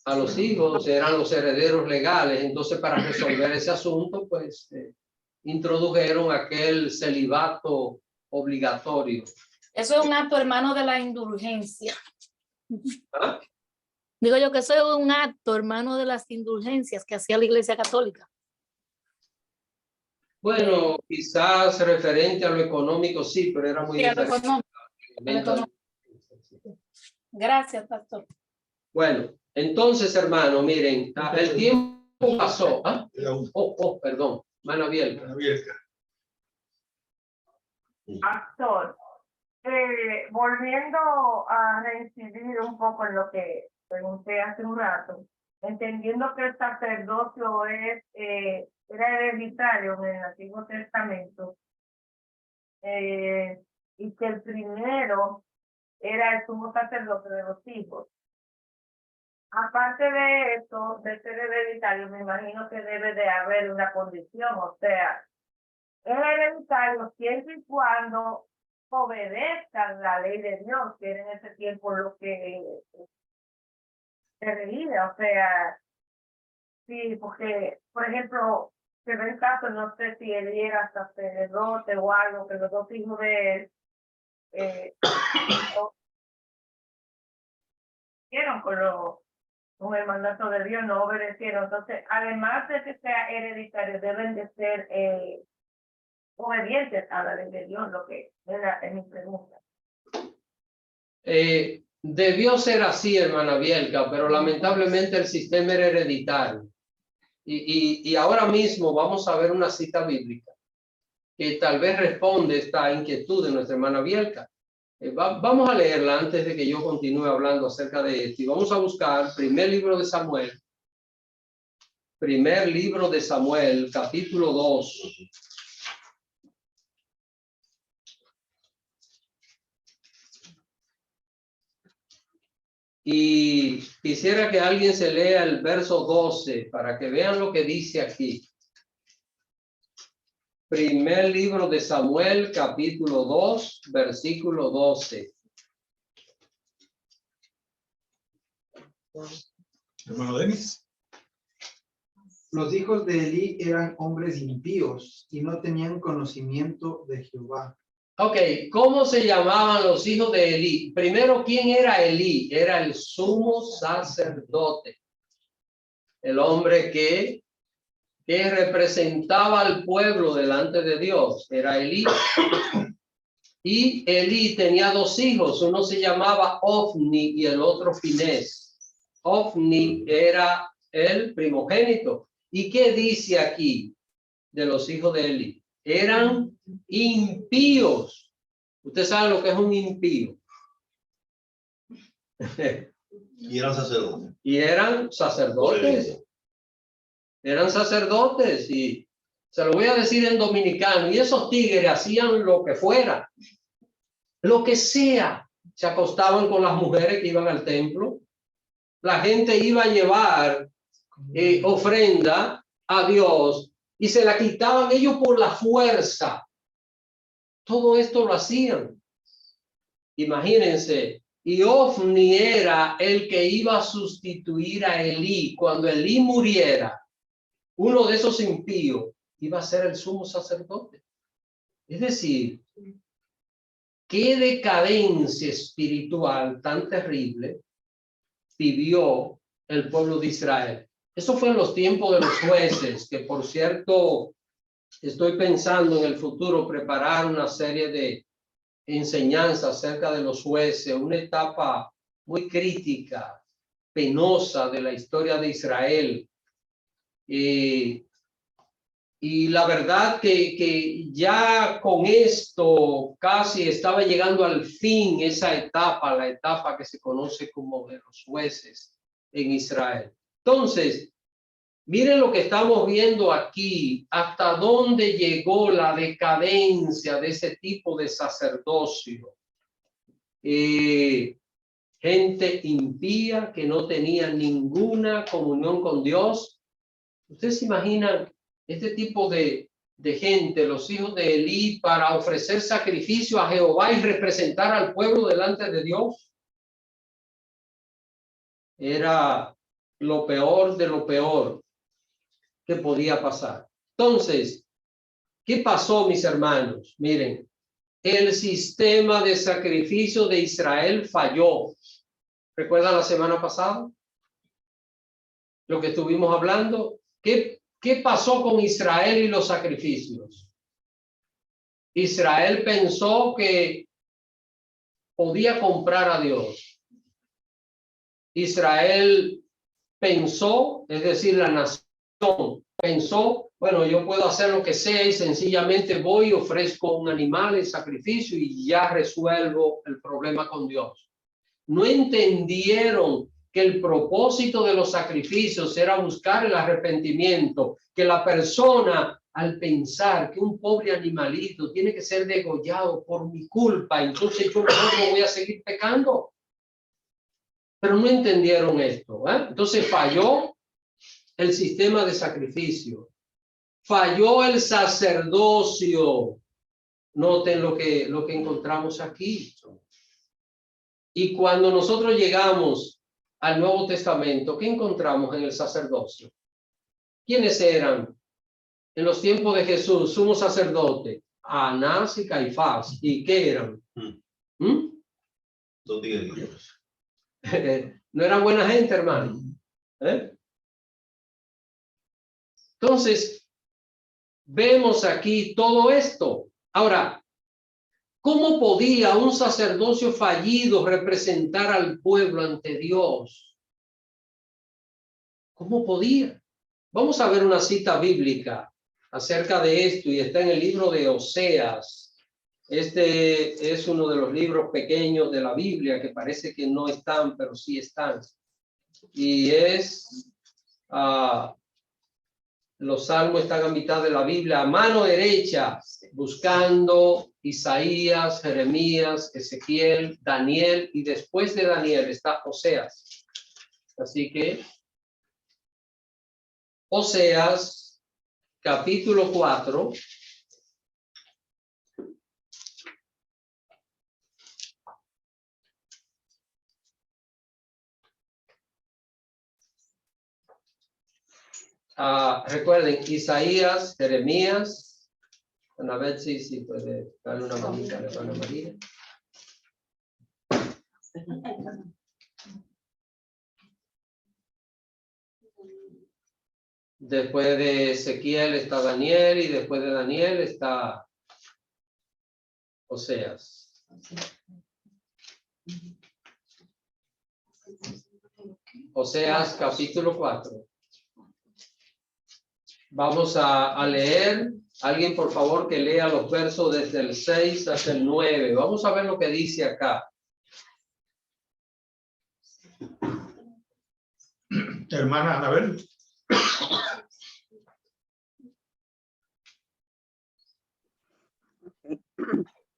A los hijos, eran los herederos legales. Entonces, para resolver ese asunto, pues introdujeron aquel celibato obligatorio. Eso es un acto, hermano, de la indulgencia. ¿Ah? Digo yo que eso es un acto, hermano, de las indulgencias que hacía la Iglesia Católica. Bueno, quizás referente a lo económico, sí, pero era muy Sí, a lo diferente. económico. Gracias, pastor. Bueno, entonces, hermano, miren, el tiempo pasó. ¿Ah? Perdón, mano Bielka. Pastor, volviendo a reincidir un poco en lo que pregunté hace un rato, entendiendo que el sacerdocio era hereditario en el Antiguo Testamento, y que el primero era el sumo sacerdote de los hijos. Aparte de eso, de ser hereditario, me imagino que debe de haber una condición, o sea, es hereditario siempre y cuando obedezcan la ley de Dios, que era en ese tiempo lo que se reía, o sea, sí, porque, por ejemplo, se ve el caso, no sé si él era sacerdote o algo, que los dos hijos de él hicieron con el mandato de Dios, no obedecieron. Entonces, además de que sea hereditario, deben de ser obedientes a la ley de Dios, lo que es mi pregunta. Debió ser así, hermana Bielka, pero lamentablemente el sistema era hereditario. Y ahora mismo vamos a ver una cita bíblica que tal vez responde esta inquietud de nuestra hermana Bielka. Vamos a leerla antes de que yo continúe hablando acerca de esto. Y vamos a buscar primer libro de Samuel. Primer libro de Samuel, capítulo 2. Y quisiera que alguien se lea el verso 12 para que vean lo que dice aquí. Primer libro de Samuel, capítulo 2, versículo 12. Hermano Denis. Los hijos de Elí eran hombres impíos y no tenían conocimiento de Jehová. Ok, ¿cómo se llamaban los hijos de Elí? Primero, ¿quién era Elí? Era el sumo sacerdote. El hombre que representaba al pueblo delante de Dios. Era Elí. Y Elí tenía dos hijos. Uno se llamaba Ofni y el otro Finés. Ofni era el primogénito. ¿Y qué dice aquí de los hijos de Elí? Eran impíos. Usted sabe lo que es un impío. Y eran sacerdotes. Y eran sacerdotes. Eran sacerdotes y se lo voy a decir en dominicano. Y esos tigres hacían lo que fuera. Lo que sea. Se acostaban con las mujeres que iban al templo. La gente iba a llevar ofrenda a Dios y se la quitaban ellos por la fuerza. Todo esto lo hacían. Imagínense. Y Ofni era el que iba a sustituir a Elí. Cuando Elí muriera, uno de esos impíos iba a ser el sumo sacerdote. Es decir, qué decadencia espiritual tan terrible vivió el pueblo de Israel. Eso fue en los tiempos de los jueces, que por cierto, estoy pensando en el futuro preparar una serie de enseñanzas acerca de los jueces, una etapa muy crítica, penosa de la historia de Israel. Y la verdad que ya con esto casi estaba llegando al fin esa etapa, la etapa que se conoce como de los jueces en Israel. Entonces, miren lo que estamos viendo aquí, hasta dónde llegó la decadencia de ese tipo de sacerdocio. Gente impía que no tenía ninguna comunión con Dios. ¿Ustedes se imaginan este tipo de gente, los hijos de Elí, para ofrecer sacrificio a Jehová y representar al pueblo delante de Dios? Era lo peor de lo peor que podía pasar. Entonces, ¿qué pasó, mis hermanos? Miren, el sistema de sacrificio de Israel falló. ¿Recuerdan la semana pasada? Lo que estuvimos hablando. ¿Qué pasó con Israel y los sacrificios? Israel pensó que podía comprar a Dios. Israel pensó, es decir, la nación pensó, bueno, yo puedo hacer lo que sea y sencillamente voy y ofrezco un animal en sacrificio y ya resuelvo el problema con Dios. No entendieron que el propósito de los sacrificios era buscar el arrepentimiento, que la persona al pensar que un pobre animalito tiene que ser degollado por mi culpa, entonces yo no voy a seguir pecando. Pero no entendieron esto, ¿eh? Entonces falló el sistema de sacrificio, falló el sacerdocio. Noten lo que encontramos aquí. Y cuando nosotros llegamos al Nuevo Testamento, ¿qué encontramos en el sacerdocio? ¿Quiénes eran en los tiempos de Jesús sumo sacerdote? Anás y Caifás. ¿Y qué eran? Dos días. No eran buena gente, hermano. Entonces, vemos aquí todo esto. Ahora, ¿cómo podía un sacerdocio fallido representar al pueblo ante Dios? ¿Cómo podía? Vamos a ver una cita bíblica acerca de esto y está en el libro de Oseas. Este es uno de los libros pequeños de la Biblia que parece que no están, pero sí están. Y es, los salmos están a mitad de la Biblia, a mano derecha, buscando Isaías, Jeremías, Ezequiel, Daniel, y después de Daniel está Oseas. Así que Oseas, capítulo 4. Recuerden, Isaías, Jeremías. A ver si puede darle una manita a la hermana María. Después de Ezequiel está Daniel y después de Daniel está Oseas. Oseas capítulo 4. Vamos a leer. Alguien, por favor, que lea los versos desde el 6 hasta el 9. Vamos a ver lo que dice acá. Hermana Anabel.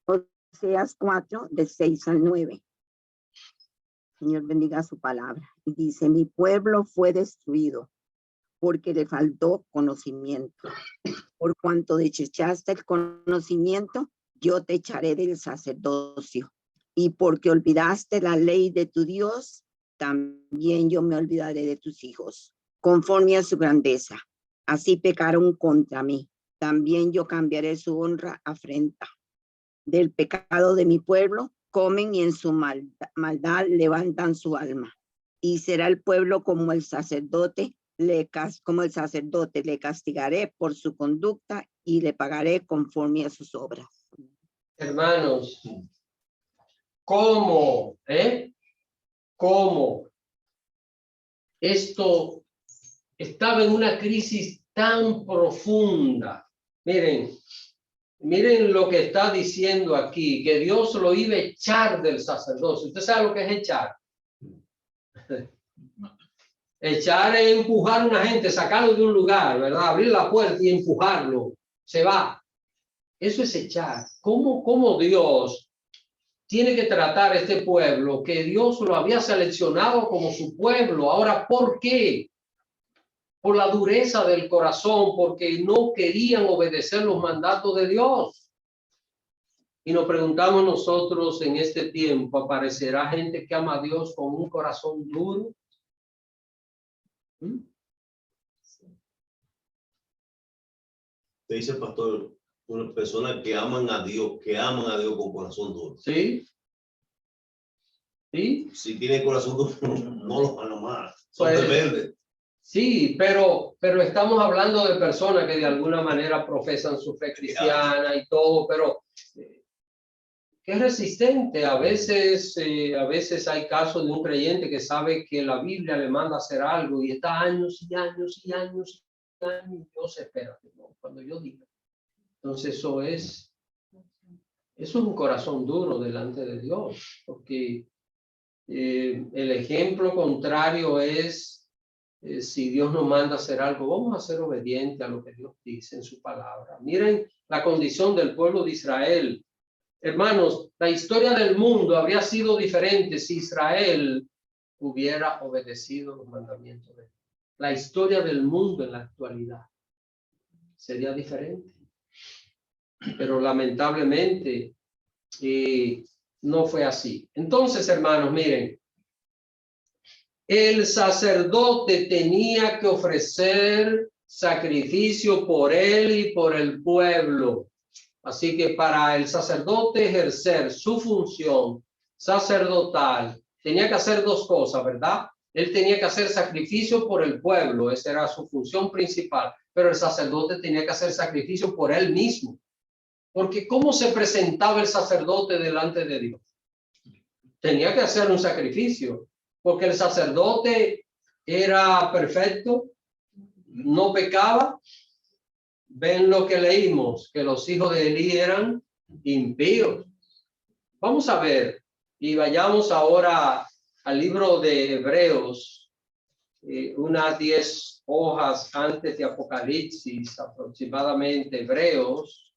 Oseas 4, de 6 al 9. Señor bendiga su palabra. Y dice, mi pueblo fue destruido porque le faltó conocimiento. Por cuanto desechaste el conocimiento, yo te echaré del sacerdocio. Y porque olvidaste la ley de tu Dios, también yo me olvidaré de tus hijos, conforme a su grandeza. Así pecaron contra mí. También yo cambiaré su honra a afrenta. Del pecado de mi pueblo comen y en su maldad levantan su alma. Y será el pueblo como el sacerdote, le castigaré por su conducta y le pagaré conforme a sus obras. Hermanos, ¿cómo? ¿Cómo? Esto estaba en una crisis tan profunda. Miren lo que está diciendo aquí, que Dios lo iba a echar del sacerdocio. ¿Usted sabe lo que es echar? Echar es empujar a una gente, sacarlo de un lugar, ¿verdad? Abrir la puerta y empujarlo. Se va. Eso es echar. ¿Cómo Dios tiene que tratar a este pueblo que Dios lo había seleccionado como su pueblo? Ahora, ¿por qué? Por la dureza del corazón, porque no querían obedecer los mandatos de Dios. Y nos preguntamos nosotros en este tiempo, ¿aparecerá gente que ama a Dios con un corazón duro? Te dice el pastor, una persona que aman a Dios con corazón duro. Sí. Sí. Si tiene corazón duro, no los van a amar. Son Pues, rebeldes. Sí, pero estamos hablando de personas que de alguna manera profesan su fe cristiana y todo, pero que es resistente. A veces hay casos de un creyente que sabe que la Biblia le manda a hacer algo y está años y años y años y años. Dios, espérate, ¿no? Cuando yo diga. Entonces eso es un corazón duro delante de Dios, porque el ejemplo contrario es si Dios nos manda a hacer algo, vamos a ser obedientes a lo que Dios dice en su palabra. Miren la condición del pueblo de Israel. Hermanos, la historia del mundo habría sido diferente si Israel hubiera obedecido los mandamientos de Dios. La historia del mundo en la actualidad sería diferente. Pero lamentablemente no fue así. Entonces, hermanos, miren, el sacerdote tenía que ofrecer sacrificio por él y por el pueblo. Así que para el sacerdote ejercer su función sacerdotal, tenía que hacer dos cosas, ¿verdad? Él tenía que hacer sacrificio por el pueblo, esa era su función principal, pero el sacerdote tenía que hacer sacrificio por él mismo. Porque ¿cómo se presentaba el sacerdote delante de Dios? Tenía que hacer un sacrificio, porque el sacerdote era perfecto, no pecaba. Ven lo que leímos, que los hijos de Elí eran impíos. Vamos a ver, y vayamos ahora al libro de Hebreos, unas 10 hojas antes de Apocalipsis, aproximadamente. Hebreos,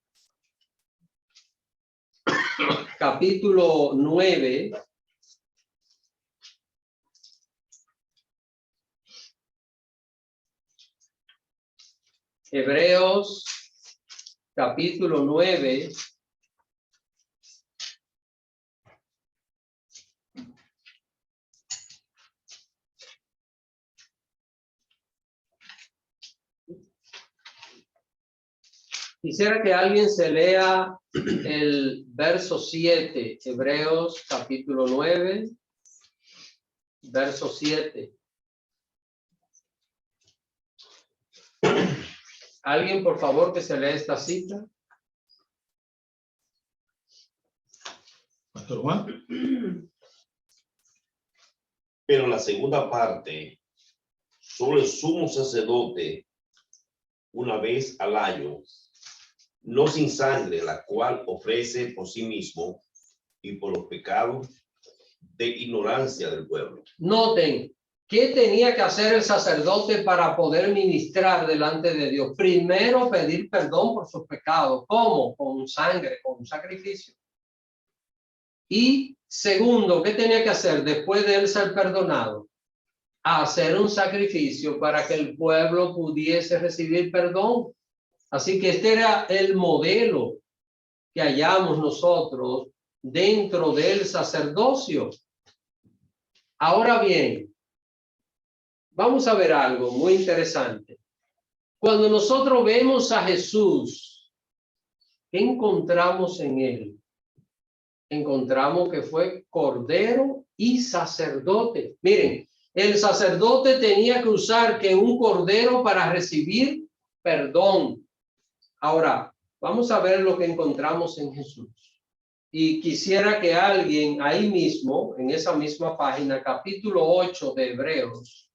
capítulo 9. Hebreos, capítulo 9. Quisiera que alguien se lea el verso 7, Hebreos capítulo 9, verso 7. Alguien, por favor, que se lea esta cita. Pastor Juan. Pero la segunda parte, solo el sumo sacerdote, una vez al año, no sin sangre, la cual ofrece por sí mismo y por los pecados de ignorancia del pueblo. Noten, ¿qué tenía que hacer el sacerdote para poder ministrar delante de Dios? Primero, pedir perdón por sus pecados. ¿Cómo? Con sangre, con un sacrificio. Y segundo, ¿qué tenía que hacer después de él ser perdonado? Hacer un sacrificio para que el pueblo pudiese recibir perdón. Así que este era el modelo que hallamos nosotros dentro del sacerdocio. Ahora bien, vamos a ver algo muy interesante. Cuando nosotros vemos a Jesús, ¿qué encontramos en él? Encontramos que fue cordero y sacerdote. Miren, el sacerdote tenía que usar que un cordero para recibir perdón. Ahora, vamos a ver lo que encontramos en Jesús. Y quisiera que alguien ahí mismo, en esa misma página, capítulo 8 de Hebreos,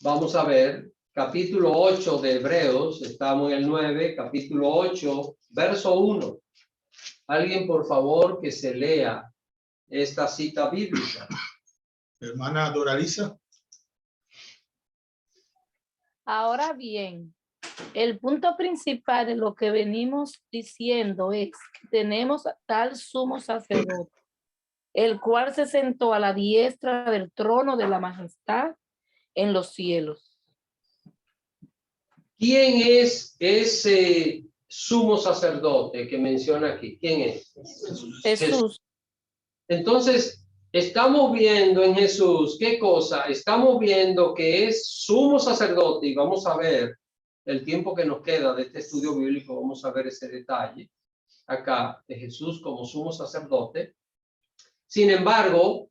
vamos a ver capítulo 8 de Hebreos, estamos en el 9, capítulo 8, verso 1. Alguien, por favor, que se lea esta cita bíblica. Hermana Doralisa. Ahora bien, el punto principal de lo que venimos diciendo es que tenemos a tal sumo sacerdote, el cual se sentó a la diestra del trono de la majestad en los cielos. ¿Quién es ese sumo sacerdote que menciona aquí? ¿Quién es? Jesús. Entonces, estamos viendo en Jesús, ¿qué cosa? Estamos viendo que es sumo sacerdote y vamos a ver el tiempo que nos queda de este estudio bíblico, vamos a ver ese detalle acá de Jesús como sumo sacerdote. Sin embargo,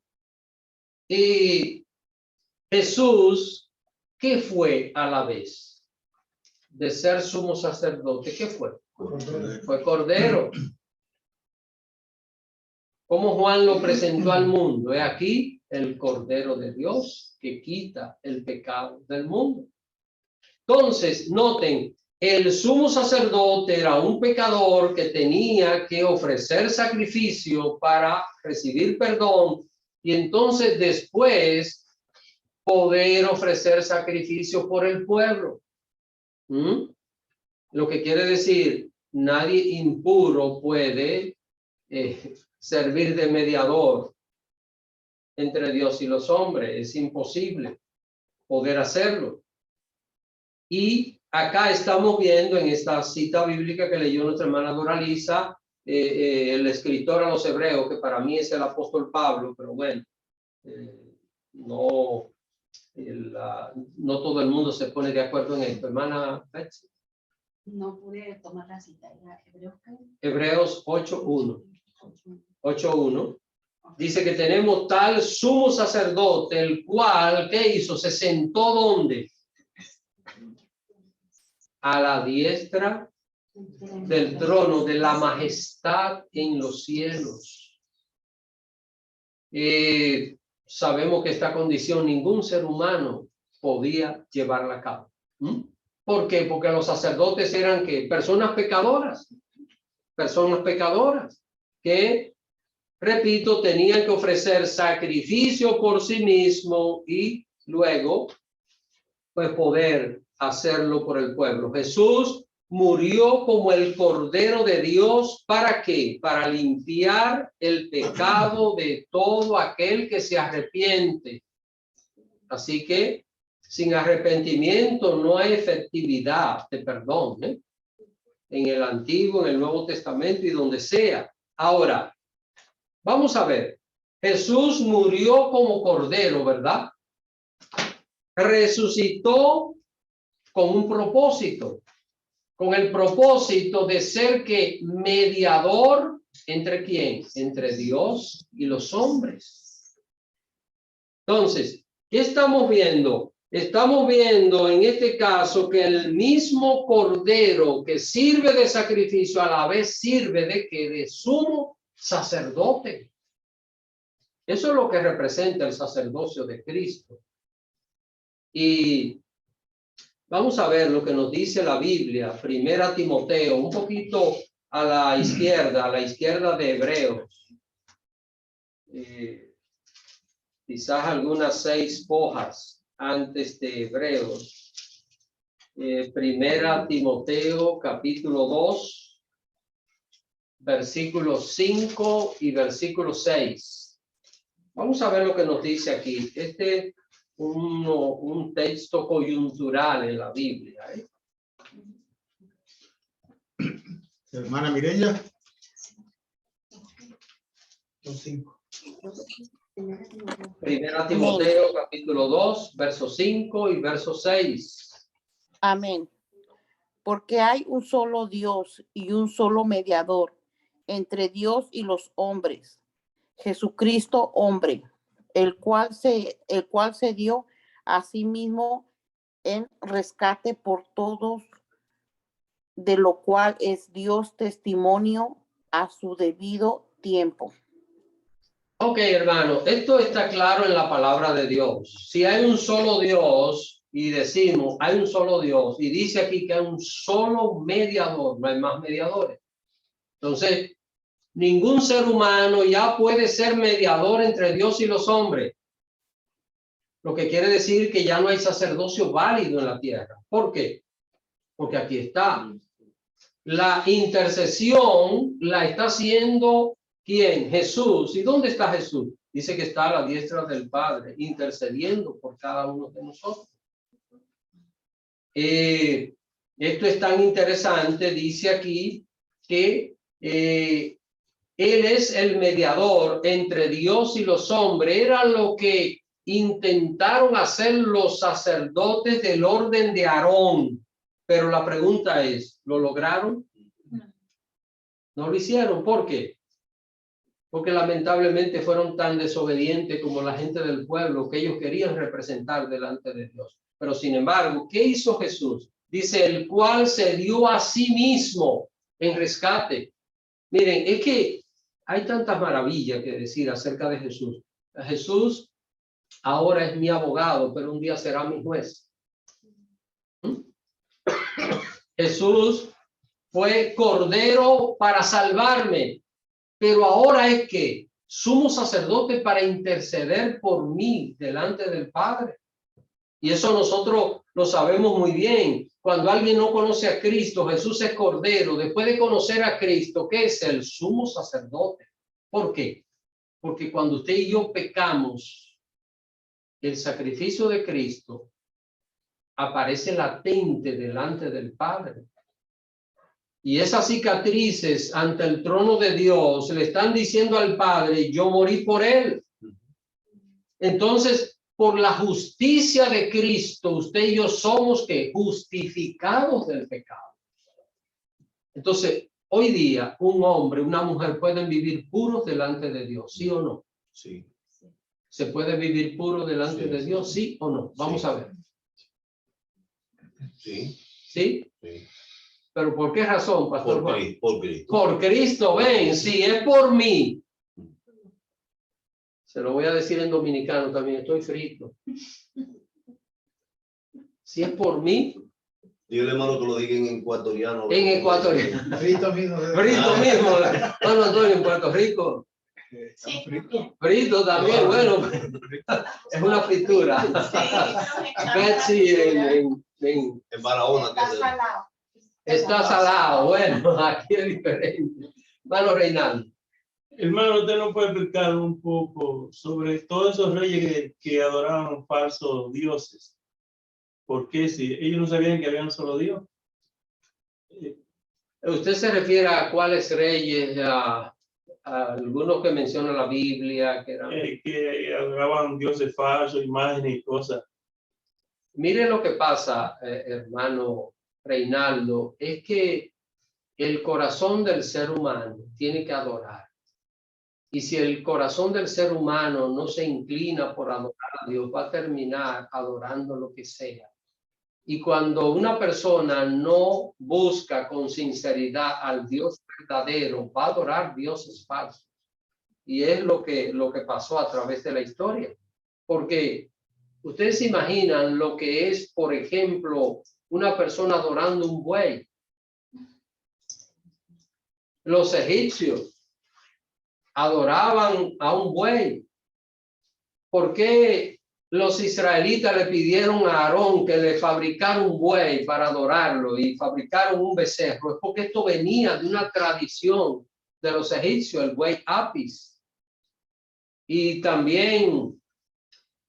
Jesús, ¿qué fue a la vez de ser sumo sacerdote? ¿Qué fue? Fue Cordero. Como Juan lo presentó al mundo, he aquí el Cordero de Dios que quita el pecado del mundo. Entonces, noten, el sumo sacerdote era un pecador que tenía que ofrecer sacrificio para recibir perdón y entonces después poder ofrecer sacrificio por el pueblo. Lo que quiere decir, nadie impuro puede servir de mediador entre Dios y los hombres. Es imposible poder hacerlo. Y acá estamos viendo en esta cita bíblica que leyó nuestra hermana Doralisa, el escritor a los hebreos, que para mí es el apóstol Pablo, pero bueno, no todo el mundo se pone de acuerdo en esto. Hermana Betsy. No pude tomar la cita. Hebreos 8:1. 8:1. Dice que tenemos tal sumo sacerdote, el cual, ¿qué hizo? Se sentó ¿dónde? A la diestra del trono de la majestad en los cielos. Sabemos que esta condición ningún ser humano podía llevarla a cabo. ¿Por qué? Porque los sacerdotes eran ¿qué? Personas pecadoras que, repito, tenían que ofrecer sacrificio por sí mismo y luego pues poder hacerlo por el pueblo. Jesús murió como el Cordero de Dios. ¿Para qué? Para limpiar el pecado de todo aquel que se arrepiente. Así que sin arrepentimiento no hay efectividad de perdón, en el Antiguo, en el Nuevo Testamento y donde sea. Ahora, vamos a ver. Jesús murió como Cordero, ¿verdad? Resucitó con un propósito, con el propósito de ser que mediador entre quién, entre Dios y los hombres. Entonces, ¿qué estamos viendo? Estamos viendo en este caso que el mismo Cordero que sirve de sacrificio a la vez sirve de que de sumo sacerdote. Eso es lo que representa el sacerdocio de Cristo. Y vamos a ver lo que nos dice la Biblia, 1 Timoteo, un poquito a la izquierda de Hebreos. Quizás algunas 6 hojas antes de Hebreos. 1 Timoteo, capítulo 2, versículos 5 y versículo 6. Vamos a ver lo que nos dice aquí. Un texto coyuntural en la Biblia. Hermana Mireya. 1 Timoteo capítulo 2, verso 5 y verso 6. Amén. Porque hay un solo Dios y un solo mediador entre Dios y los hombres, Jesucristo hombre, el cual se dio a sí mismo en rescate por todos, de lo cual es Dios testimonio a su debido tiempo. Ok, hermano, esto está claro en la palabra de Dios. Si hay un solo Dios y decimos, hay un solo Dios, y dice aquí que hay un solo mediador, no hay más mediadores. Entonces, ningún ser humano ya puede ser mediador entre Dios y los hombres. Lo que quiere decir que ya no hay sacerdocio válido en la tierra. ¿Por qué? Porque aquí está. La intercesión la está haciendo ¿quién? Jesús. ¿Y dónde está Jesús? Dice que está a la diestra del Padre, intercediendo por cada uno de nosotros. Esto es tan interesante, dice aquí, que Él es el mediador entre Dios y los hombres. Era lo que intentaron hacer los sacerdotes del orden de Aarón. Pero la pregunta es, ¿lo lograron? No lo hicieron. ¿Por qué? Porque lamentablemente fueron tan desobedientes como la gente del pueblo que ellos querían representar delante de Dios. Pero sin embargo, ¿qué hizo Jesús? Dice, el cual se dio a sí mismo en rescate. Miren, es que hay tantas maravillas que decir acerca de Jesús. Jesús ahora es mi abogado, pero un día será mi juez. Jesús fue cordero para salvarme, pero ahora es que sumo sacerdote para interceder por mí delante del Padre. Y eso nosotros lo sabemos muy bien. Cuando alguien no conoce a Cristo, Jesús es cordero. Después de conocer a Cristo, ¿qué es el sumo sacerdote? ¿Por qué? Porque cuando usted y yo pecamos, el sacrificio de Cristo aparece latente delante del Padre. Y esas cicatrices ante el trono de Dios le están diciendo al Padre, yo morí por él. Entonces, por la justicia de Cristo, usted y yo somos que justificados del pecado. Entonces, hoy día, un hombre, una mujer pueden vivir puros delante de Dios, ¿sí o no? Sí. ¿Se puede vivir puro delante de Dios, sí o no? Vamos a ver. Sí. ¿Sí? Sí. ¿Pero por qué razón, Pastor Juan? Por Cristo. Por Cristo, ven, si es por mí. Se lo voy a decir en dominicano también, estoy frito. Si es por mí. Dígale, hermano, que lo diga en ecuatoriano. En ecuatoriano. Frito mismo. Frito mismo. Bueno, Antonio, en Puerto Rico. Sí, Frito también, bueno. Es una fritura. Betsy en Barahona. Está salado. Bueno, aquí es diferente. Hermano Reinaldo. Hermano, usted nos puede explicar un poco sobre todos esos reyes que adoraban falsos dioses. ¿Por qué? Si ellos no sabían que había un solo Dios. ¿Usted se refiere a cuáles reyes? A algunos que menciona la Biblia, que eran... que adoraban dioses falsos, imágenes y cosas. Mire lo que pasa, hermano Reinaldo, es que el corazón del ser humano tiene que adorar. Y si el corazón del ser humano no se inclina por adorar a Dios, va a terminar adorando lo que sea. Y cuando una persona no busca con sinceridad al Dios verdadero, va a adorar dioses falsos. Y es lo que pasó a través de la historia. Porque ustedes se imaginan lo que es, por ejemplo, una persona adorando un buey. Los egipcios adoraban a un buey. ¿Por qué los israelitas le pidieron a Aarón que le fabricara un buey para adorarlo y fabricaron un becerro? Es porque esto venía de una tradición de los egipcios, el buey Apis. Y también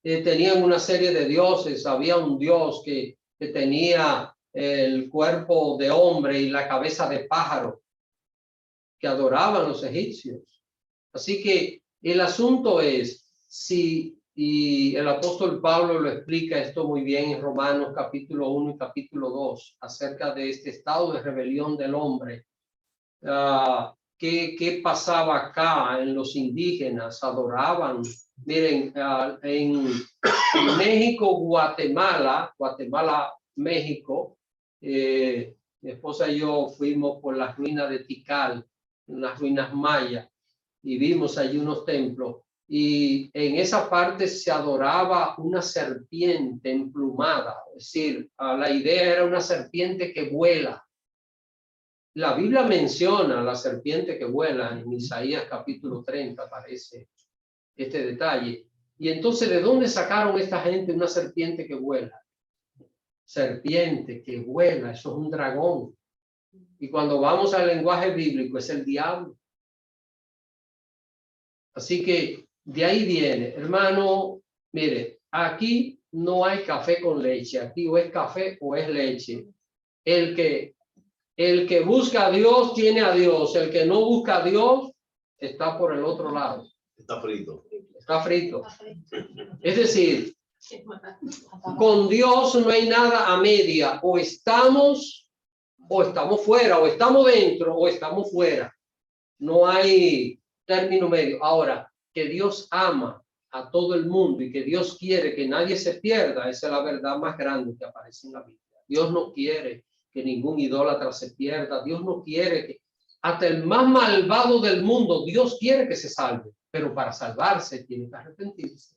tenían una serie de dioses. Había un dios que tenía el cuerpo de hombre y la cabeza de pájaro, que adoraban los egipcios. Así que el asunto es, y el apóstol Pablo lo explica esto muy bien en Romanos capítulo 1 y capítulo 2, acerca de este estado de rebelión del hombre. ¿Qué pasaba acá en los indígenas? Adoraban. Miren, en México, Guatemala, México, mi esposa y yo fuimos por las ruinas de Tikal, unas ruinas mayas, y vimos allí unos templos. y en esa parte se adoraba una serpiente emplumada, es decir, la idea era una serpiente que vuela. La Biblia menciona la serpiente que vuela, en Isaías capítulo 30 aparece este detalle. Y entonces, ¿de dónde sacaron esta gente una serpiente que vuela? Serpiente que vuela, eso es un dragón. Y cuando vamos al lenguaje bíblico, es el diablo. Así que de ahí viene, hermano, mire, aquí no hay café con leche, aquí o es café o es leche. El que busca a Dios tiene a Dios, el que no busca a Dios está por el otro lado. Está frito. Está frito. Es decir, con Dios no hay nada a media, o estamos fuera, o estamos dentro, o estamos fuera. No hay término medio. Ahora, que Dios ama a todo el mundo y que Dios quiere que nadie se pierda, esa es la verdad más grande que aparece en la Biblia. Dios no quiere que ningún idólatra se pierda. Dios no quiere que hasta el más malvado del mundo, Dios quiere que se salve, pero para salvarse tiene que arrepentirse.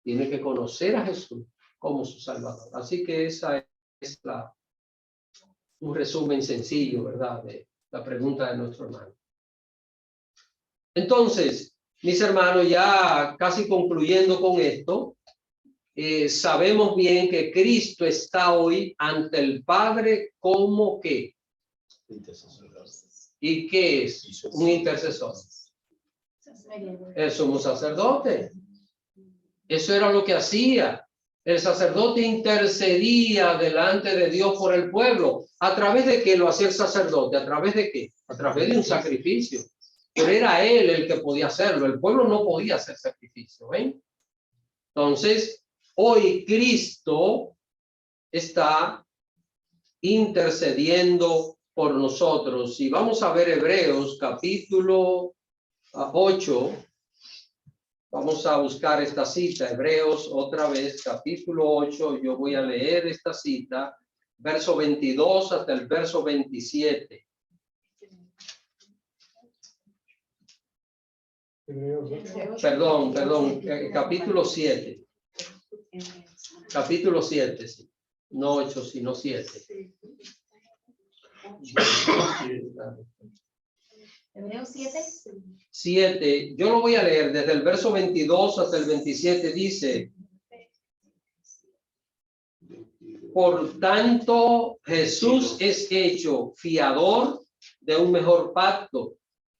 Tiene que conocer a Jesús como su Salvador. Así que esa es un resumen sencillo, ¿verdad?, de la pregunta de nuestro hermano. Entonces, mis hermanos, ya casi concluyendo con esto, sabemos bien que Cristo está hoy ante el Padre como ¿qué? ¿Y qué es? Un intercesor. El sumo sacerdote. Eso era lo que hacía. El sacerdote intercedía delante de Dios por el pueblo. ¿A través de qué lo hacía el sacerdote? ¿A través de qué? A través de un sacrificio. Pero era él el que podía hacerlo. El pueblo no podía hacer sacrificio. ¿Ven? Entonces, hoy Cristo está intercediendo por nosotros. Y vamos a ver Hebreos capítulo 8. Vamos a buscar esta cita, Hebreos otra vez, capítulo 8. Yo voy a leer esta cita, verso 22 hasta el verso 27. Perdón, capítulo 7. Capítulo 7, sí. No 8, sino 7. Hebreos 7. 7. Yo lo voy a leer desde el verso 22 hasta el 27. Dice: por tanto, Jesús es hecho fiador de un mejor pacto,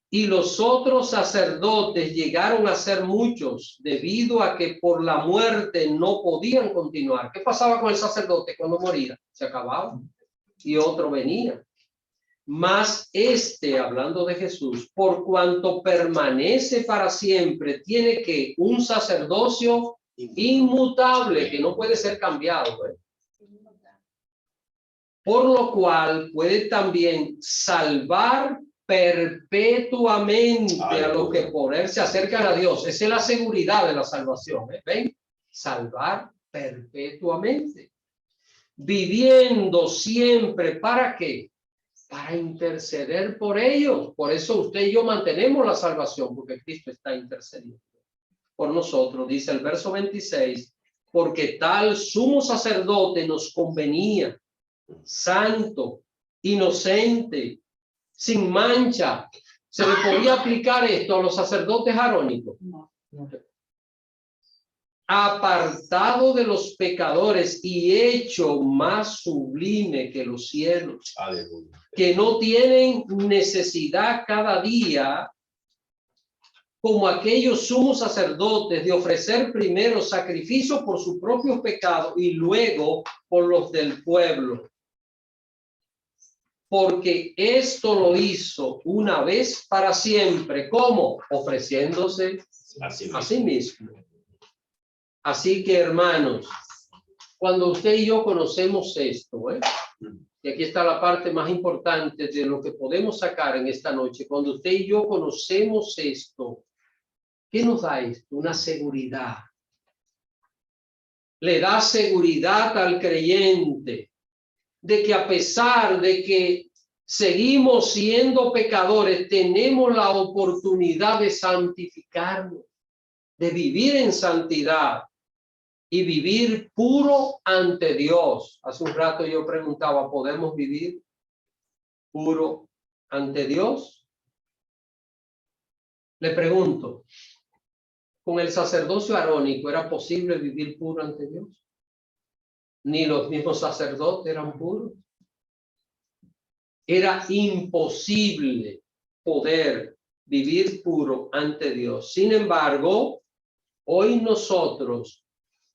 y los otros sacerdotes llegaron a ser muchos, debido a que por la muerte no podían continuar. ¿Qué pasaba con el sacerdote cuando moría? Se acababa y otro venía. Mas hablando de Jesús, por cuanto permanece para siempre, tiene que un sacerdocio inmutable, que no puede ser cambiado, por lo cual puede también salvar perpetuamente a los que por él se acercan a Dios. Esa es la seguridad de la salvación. ¿Ven? Salvar perpetuamente. Viviendo siempre, ¿para qué? Para interceder por ellos. Por eso usted y yo mantenemos la salvación, porque Cristo está intercediendo por nosotros. Dice el verso 26, porque tal sumo sacerdote nos convenía, santo, inocente, sin mancha. ¿Se le podía aplicar esto a los sacerdotes arónicos? No. Apartado de los pecadores y hecho más sublime que los cielos. Aleluya. Que no tienen necesidad cada día, como aquellos sumos sacerdotes, de ofrecer primero sacrificio por sus propios pecados y luego por los del pueblo. Porque esto lo hizo una vez para siempre. ¿Cómo? Ofreciéndose a sí mismo. Así que, hermanos, cuando usted y yo conocemos esto, y aquí está la parte más importante de lo que podemos sacar en esta noche, cuando usted y yo conocemos esto, ¿qué nos da esto? Una seguridad. Le da seguridad al creyente de que a pesar de que seguimos siendo pecadores, tenemos la oportunidad de santificarnos. de vivir en santidad y vivir puro ante Dios. Hace un rato yo preguntaba, ¿podemos vivir puro ante Dios? Le pregunto, ¿con el sacerdocio arónico era posible vivir puro ante Dios? Ni los mismos sacerdotes eran puros. Era imposible poder vivir puro ante Dios. Sin embargo, hoy nosotros,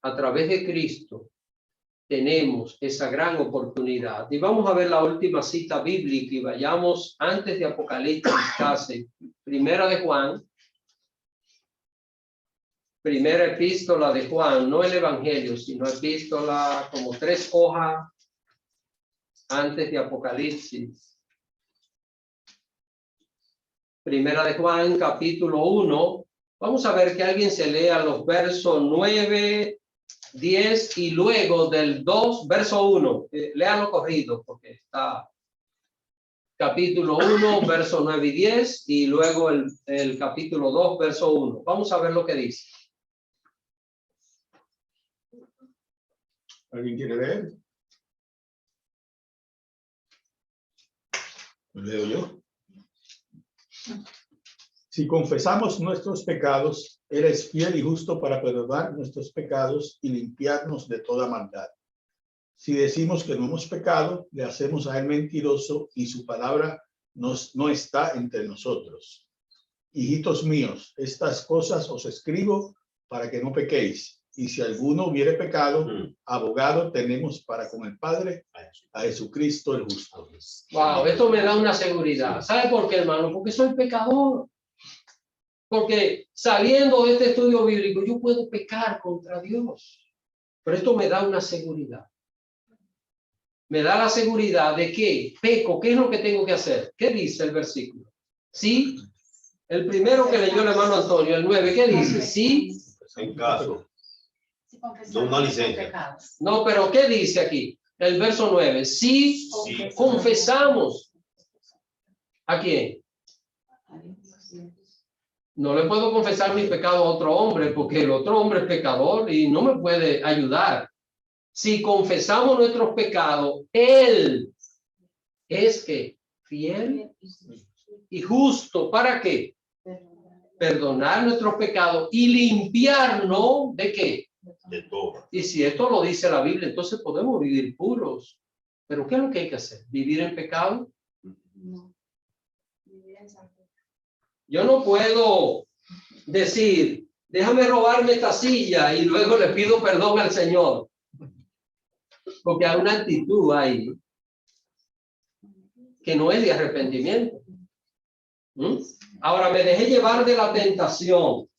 a través de Cristo, tenemos esa gran oportunidad. Y vamos a ver la última cita bíblica y vayamos antes de Apocalipsis, casi, Primera de Juan, primera epístola de Juan, no el Evangelio, sino epístola como 3 hojas antes de Apocalipsis. Primera de Juan, capítulo 1. Vamos a ver que alguien se lea los versos 9, 10 y luego del 2, verso 1. Léalo corrido porque está capítulo 1, verso 9 y 10 y luego el capítulo 2, verso 1. Vamos a ver lo que dice. ¿Alguien quiere leer? ¿Lo leo yo? Si confesamos nuestros pecados, Él es fiel y justo para perdonar nuestros pecados y limpiarnos de toda maldad. Si decimos que no hemos pecado, le hacemos a Él mentiroso y su palabra no está entre nosotros. Hijitos míos, estas cosas os escribo para que no pequéis. Y si alguno hubiere pecado, abogado tenemos para con el Padre, a Jesucristo el justo. Wow, esto me da una seguridad. ¿Sabe por qué, hermano? Porque soy pecador. Porque saliendo de este estudio bíblico, yo puedo pecar contra Dios. Pero esto me da una seguridad. Me da la seguridad de que peco. ¿Qué es lo que tengo que hacer? ¿Qué dice el versículo? Sí, el primero que leyó el hermano Antonio, el 9, ¿qué dice? Sí. En caso de una licencia. No, pero ¿qué dice aquí? El verso 9. Sí, confesamos. ¿A quién? No le puedo confesar mi pecado a otro hombre porque el otro hombre es pecador y no me puede ayudar. Si confesamos nuestros pecados, Él es que fiel y justo. ¿Para qué? Perdonar nuestros pecados y limpiarnos ¿de qué? De todo. Y si esto lo dice la Biblia, entonces podemos vivir puros. Pero ¿qué es lo que hay que hacer? ¿Vivir en pecado? No. Vivir en santidad. Yo no puedo decir, déjame robarme esta silla y luego le pido perdón al Señor. Porque hay una actitud ahí que no es de arrepentimiento. Ahora me dejé llevar de la tentación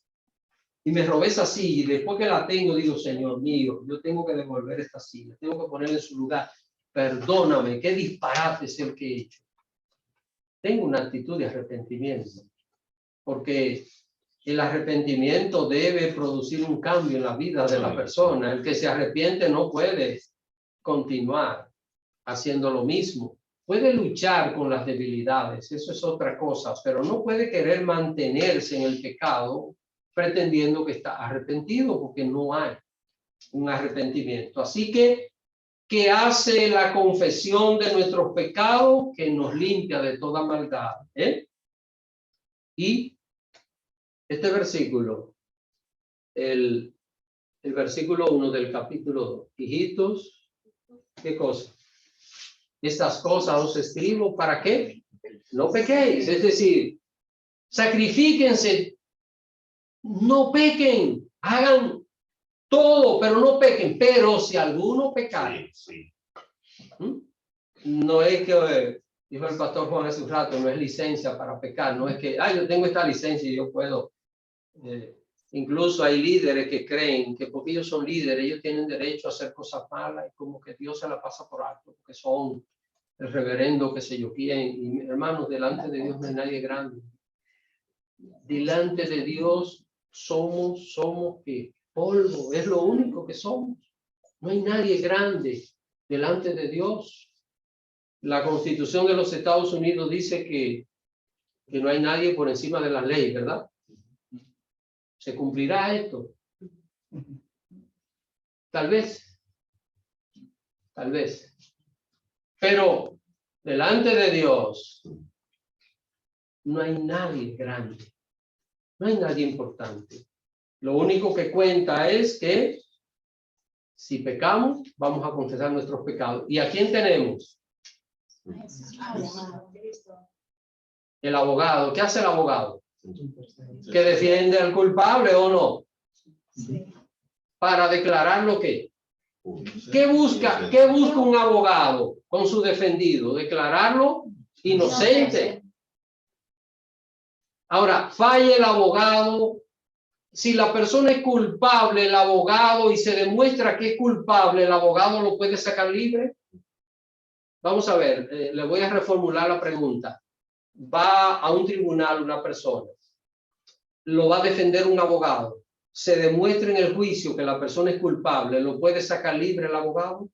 y me robé esa silla y después que la tengo digo, Señor mío, yo tengo que devolver esta silla, tengo que ponerla en su lugar. Perdóname, qué disparate es el que he hecho. Tengo una actitud de arrepentimiento. Porque el arrepentimiento debe producir un cambio en la vida de la persona. El que se arrepiente no puede continuar haciendo lo mismo. Puede luchar con las debilidades, eso es otra cosa, pero no puede querer mantenerse en el pecado pretendiendo que está arrepentido, porque no hay un arrepentimiento. Así que, ¿qué hace la confesión de nuestros pecados? Que nos limpia de toda maldad. Y este versículo, el versículo 1 del capítulo 2. Hijitos, ¿qué cosa? Estas cosas os escribo, ¿para qué? No pequéis, es decir, sacrifíquense, no pequen, hagan todo, pero no pequen. Pero si alguno pecare, no es que, dijo el pastor Juan hace un rato, no es licencia para pecar, no es que, yo tengo esta licencia y yo puedo. Incluso hay líderes que creen que porque ellos son líderes, ellos tienen derecho a hacer cosas malas y como que Dios se la pasa por alto, porque son el reverendo, que sé yo quién. Y hermanos, delante de Dios no hay nadie grande. Delante de Dios somos que polvo, es lo único que somos. No hay nadie grande delante de Dios. La Constitución de los Estados Unidos dice que no hay nadie por encima de la ley, ¿verdad? ¿Se cumplirá esto? Tal vez. Tal vez. Pero delante de Dios no hay nadie grande. No hay nadie importante. Lo único que cuenta es que si pecamos, vamos a confesar nuestros pecados. ¿Y a quién tenemos? El abogado. ¿Qué hace el abogado? ¿Que defiende al culpable o no? Para declararlo ¿qué? ¿Qué busca un abogado con su defendido? Declararlo inocente. Ahora, falla el abogado. Si la persona es culpable, el abogado, y se demuestra que es culpable, el abogado lo puede sacar libre. Vamos a ver, le voy a reformular la pregunta. Va a un tribunal una persona, lo va a defender un abogado, se demuestra en el juicio que la persona es culpable, ¿lo puede sacar libre el abogado?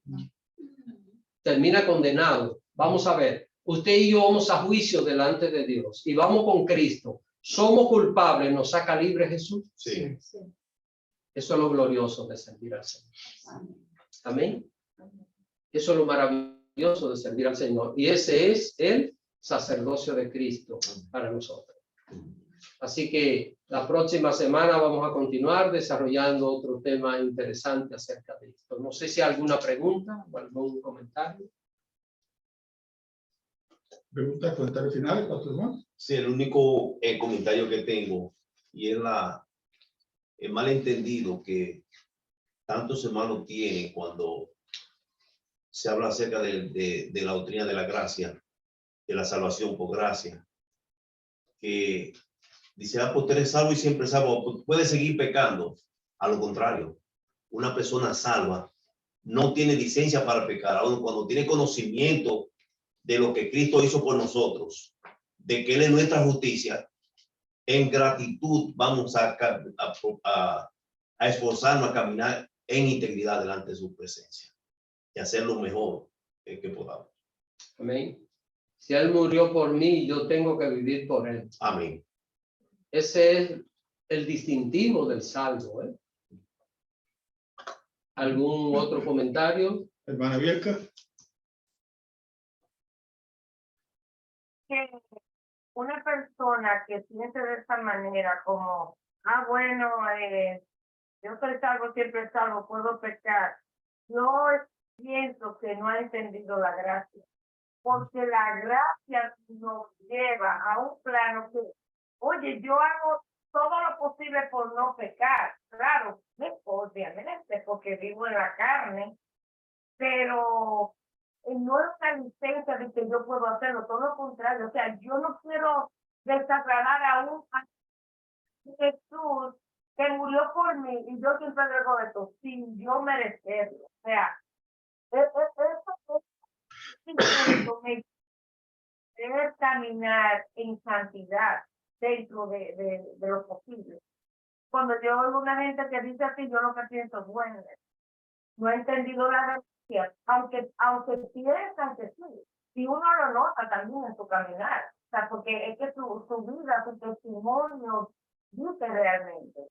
Termina condenado. Vamos a ver, usted y yo vamos a juicio delante de Dios y vamos con Cristo. ¿Somos culpables? ¿Nos saca libre Jesús? Sí. Eso es lo glorioso de servir al Señor. Amén. Eso es lo maravilloso de servir al Señor. Y ese es el sacerdocio de Cristo para nosotros. Así que la próxima semana vamos a continuar desarrollando otro tema interesante acerca de esto. No sé si hay alguna pregunta o algún comentario. ¿Preguntas, comentarios finales, Pastor Juan? Sí, el único comentario que tengo, y es el malentendido que tantos hermanos tienen cuando se habla acerca de la doctrina de la gracia, de la salvación por gracia, que dice, pues tú eres salvo y siempre salvo, puedes seguir pecando. A lo contrario, una persona salva no tiene licencia para pecar, aun cuando tiene conocimiento de lo que Cristo hizo por nosotros, de que Él es nuestra justicia. En gratitud vamos a esforzarnos a caminar en integridad delante de su presencia y hacer lo mejor que podamos. Amén. Si Él murió por mí, yo tengo que vivir por Él. Amén. Ese es el distintivo del salvo. ¿Algún otro comentario? Hermana Bielka. Que una persona que piense de esta manera como, bueno, yo soy salvo, siempre salvo, puedo pecar. Yo pienso que no ha entendido la gracia, porque la gracia nos lleva a un plano que, oye, yo hago todo lo posible por no pecar. Claro, obviamente, porque vivo en la carne, pero no es una licencia de que yo puedo hacerlo, todo lo contrario. O sea, yo no quiero desagradar a un Jesús que murió por mí y yo siempre digo esto sin yo merecerlo. O sea, eso me debe caminar en santidad dentro de lo posible. Cuando yo oigo una gente que dice así, yo lo que pienso es, bueno, no he entendido la gracia, aunque piensan que sí, y uno lo nota también en su caminar, o sea, porque es que su vida, su testimonio dice realmente.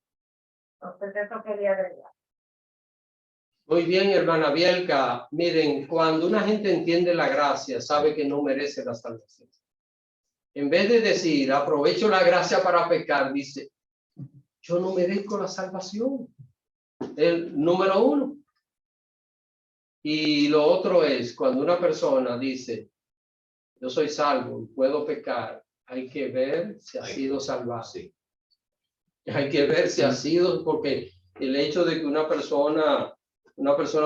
Entonces eso quería agregar. Muy bien, hermana Bielka. Miren, cuando una gente entiende la gracia, sabe que no merece la salvación. En vez de decir, aprovecho la gracia para pecar, dice, yo no merezco la salvación. El número uno. Y lo otro es, cuando una persona dice, yo soy salvo, puedo pecar, hay que ver si ha sido salvado. Sí. Hay que ver si ha sido, porque el hecho de que una persona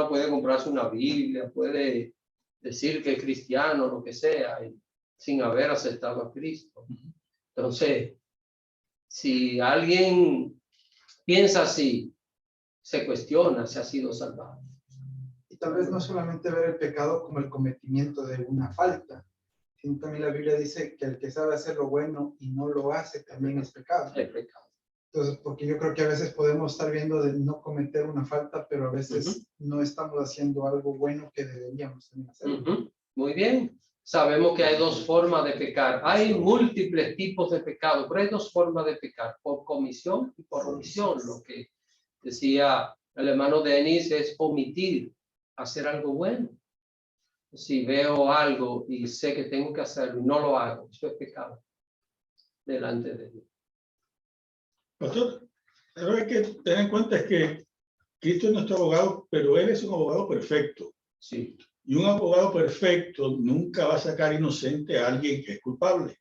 puede comprarse una Biblia, puede decir que es cristiano, lo que sea, sin haber aceptado a Cristo. Entonces, si alguien piensa así, se cuestiona si ha sido salvado. Y tal vez no solamente ver el pecado como el cometimiento de una falta, sino también la Biblia dice que el que sabe hacer lo bueno y no lo hace también es pecado. Es pecado. Entonces, porque yo creo que a veces podemos estar viendo de no cometer una falta, pero a veces no estamos haciendo algo bueno que deberíamos también hacer. Muy bien. sabemos que hay dos formas de pecar. Hay múltiples tipos de pecado, pero hay dos formas de pecar, por comisión y por omisión. Lo que decía el hermano Denis es omitir, hacer algo bueno. Si veo algo y sé que tengo que hacerlo y no lo hago, eso es pecado delante de Dios. Pastor, lo que hay que tener en cuenta es que Cristo es nuestro abogado, pero Él es un abogado perfecto. Sí. Y un abogado perfecto nunca va a sacar inocente a alguien que es culpable.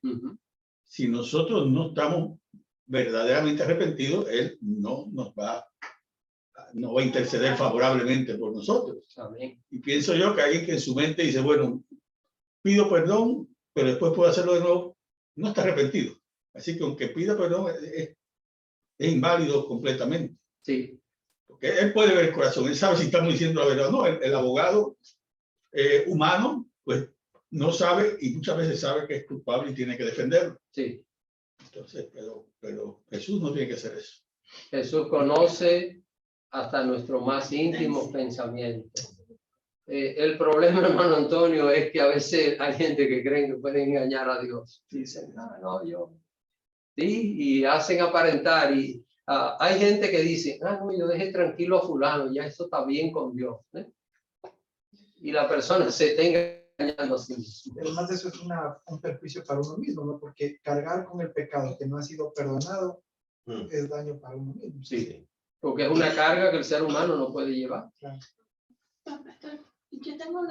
Si nosotros no estamos verdaderamente arrepentidos, Él no va a interceder favorablemente por nosotros. Amén. Y pienso yo que alguien que en su mente dice, bueno, pido perdón, pero después puedo hacerlo de nuevo, no está arrepentido. Así que aunque pida perdón, es inválido completamente. Sí. Porque él puede ver el corazón, él sabe si estamos diciendo la verdad o no. El abogado humano, pues no sabe y muchas veces sabe que es culpable y tiene que defenderlo. Sí. Entonces, pero Jesús no tiene que hacer eso. Jesús conoce hasta nuestros más íntimos pensamientos. El problema, hermano Antonio, es que a veces hay gente que creen que pueden engañar a Dios. Dicen, no, yo. Sí, y hacen aparentar. Y hay gente que dice, no, yo dejé tranquilo a fulano, ya eso está bien con Dios. Y la persona se está engañando a sí misma. Además, eso es un perjuicio para uno mismo, ¿no? Porque cargar con el pecado que no ha sido perdonado es daño para uno mismo. Sí, porque es una carga que el ser humano no puede llevar. Claro. No, pastor, yo tengo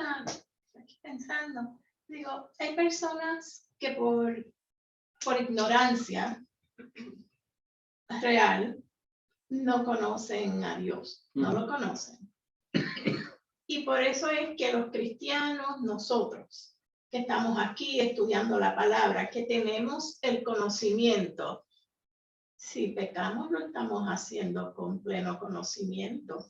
aquí pensando, digo, hay personas que por ignorancia real no conocen a Dios, no lo conocen. Y por eso es que los cristianos, nosotros, que estamos aquí estudiando la palabra, que tenemos el conocimiento, si pecamos lo estamos haciendo con pleno conocimiento.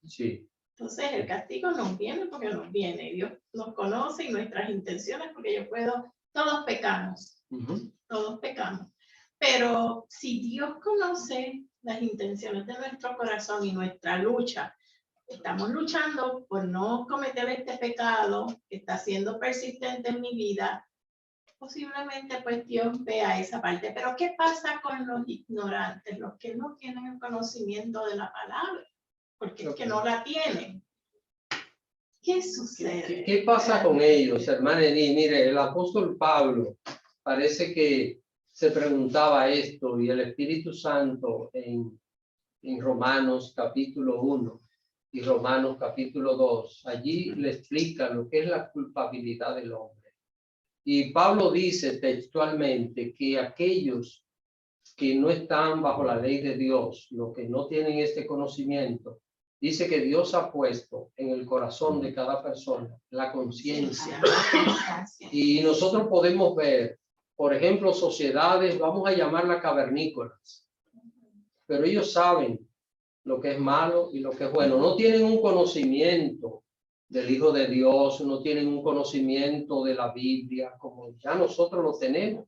Sí. Entonces el castigo nos viene porque nos viene. Dios nos conoce y nuestras intenciones, porque todos pecamos, todos pecamos. Pero si Dios conoce las intenciones de nuestro corazón y nuestra lucha, estamos luchando por no cometer este pecado que está siendo persistente en mi vida, posiblemente pues Dios vea esa parte. Pero ¿qué pasa con los ignorantes, los que no tienen el conocimiento de la palabra? Porque es que no la tienen. ¿Qué sucede? ¿Qué pasa con ellos, hermano? Y mire, el apóstol Pablo parece que se preguntaba esto y el Espíritu Santo en Romanos capítulo 1 y Romanos capítulo 2, allí le explica lo que es la culpabilidad del hombre. Y Pablo dice textualmente que aquellos que no están bajo la ley de Dios, los que no tienen este conocimiento, dice que Dios ha puesto en el corazón de cada persona la conciencia. Y nosotros podemos ver, por ejemplo, sociedades, vamos a llamarlas cavernícolas, pero ellos saben lo que es malo y lo que es bueno. No tienen un conocimiento del Hijo de Dios, no tienen un conocimiento de la Biblia, como ya nosotros lo tenemos,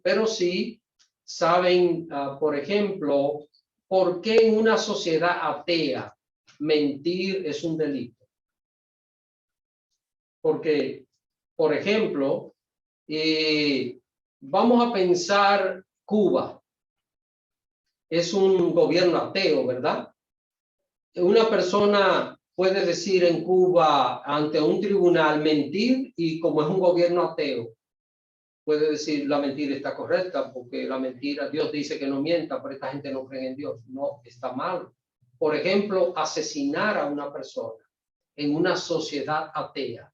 pero sí saben, por ejemplo, por qué en una sociedad atea mentir es un delito. Porque, por ejemplo, vamos a pensar Cuba. Es un gobierno ateo, ¿verdad? Una persona puede decir en Cuba ante un tribunal mentir y como es un gobierno ateo, puede decir la mentira está correcta porque la mentira, Dios dice que no mienta, pero esta gente no cree en Dios. No, está mal. Por ejemplo, asesinar a una persona en una sociedad atea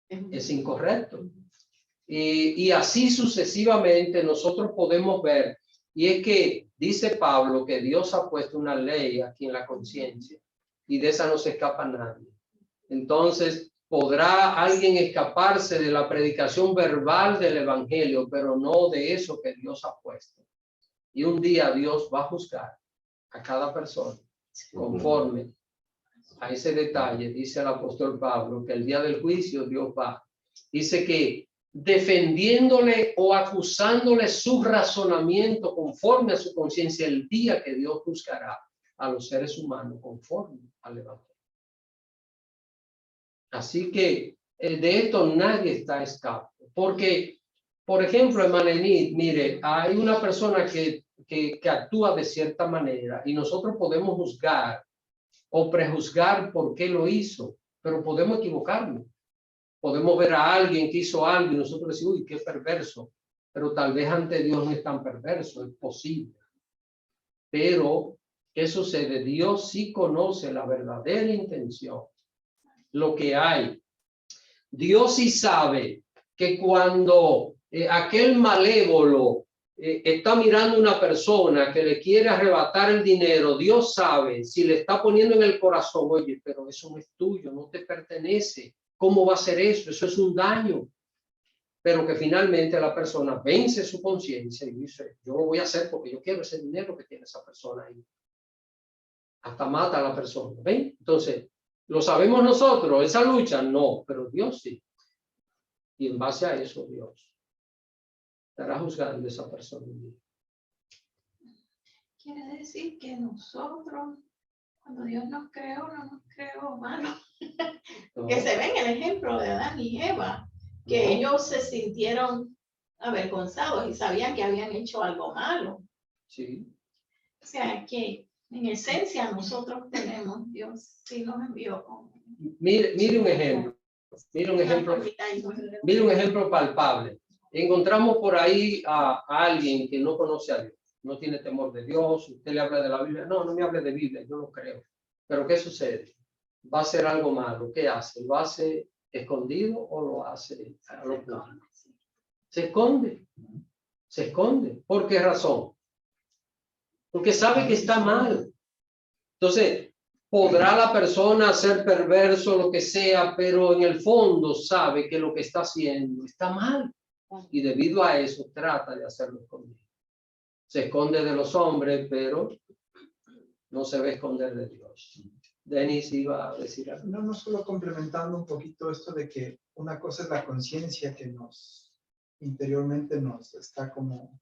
es incorrecto. Y así sucesivamente nosotros podemos ver, y es que dice Pablo que Dios ha puesto una ley aquí en la conciencia y de esa no se escapa nadie. Entonces, podrá alguien escaparse de la predicación verbal del evangelio, pero no de eso que Dios ha puesto. Y un día Dios va a juzgar a cada persona conforme a ese detalle. Dice el apóstol Pablo que el día del juicio Dios va. Dice que defendiéndole o acusándole su razonamiento conforme a su conciencia el día que Dios juzgará a los seres humanos conforme al evangelio. Así que de esto nadie está a escape. Porque, por ejemplo, en Manenit, mire, hay una persona que actúa de cierta manera y nosotros podemos juzgar o prejuzgar por qué lo hizo, pero podemos equivocarnos. Podemos ver a alguien que hizo algo y nosotros decimos, uy, qué perverso, pero tal vez ante Dios no es tan perverso, es posible. Pero, ¿qué sucede? Dios sí conoce la verdadera intención, lo que hay. Dios sí sabe que cuando aquel malévolo está mirando a una persona que le quiere arrebatar el dinero, Dios sabe si le está poniendo en el corazón, oye, pero eso no es tuyo, no te pertenece. ¿Cómo va a ser eso? Eso es un daño. Pero que finalmente la persona vence su conciencia y dice, yo lo voy a hacer porque yo quiero ese dinero que tiene esa persona ahí. Hasta mata a la persona. ¿Ven? Entonces, ¿lo sabemos nosotros? ¿Esa lucha? No, pero Dios sí. Y en base a eso, Dios estará juzgando a esa persona. Quiere decir que nosotros, cuando Dios nos creó, no nos creó humanos. No. Que se ve en el ejemplo de Adán y Eva, que No. ellos se sintieron avergonzados y sabían que habían hecho algo malo. Sí. O sea que en esencia nosotros tenemos, Dios sí nos envió con Mire un ejemplo. Mire un ejemplo. Mire un ejemplo palpable. Encontramos por ahí a alguien que no conoce a Dios, no tiene temor de Dios. Usted le habla de la Biblia. No, no me hable de Biblia, yo no creo. Pero ¿qué sucede? Va a hacer algo malo. ¿Qué hace? ¿Lo hace escondido o lo hace a lo público? Se esconde. Se esconde. ¿Por qué razón? Porque sabe que está mal. Entonces, podrá la persona ser perverso, lo que sea, pero en el fondo sabe que lo que está haciendo está mal. Y debido a eso trata de hacerlo escondido. Se esconde de los hombres, pero no se ve esconder de Dios. Denis iba a decir algo. No solo complementando un poquito esto de que una cosa es la conciencia que interiormente nos está como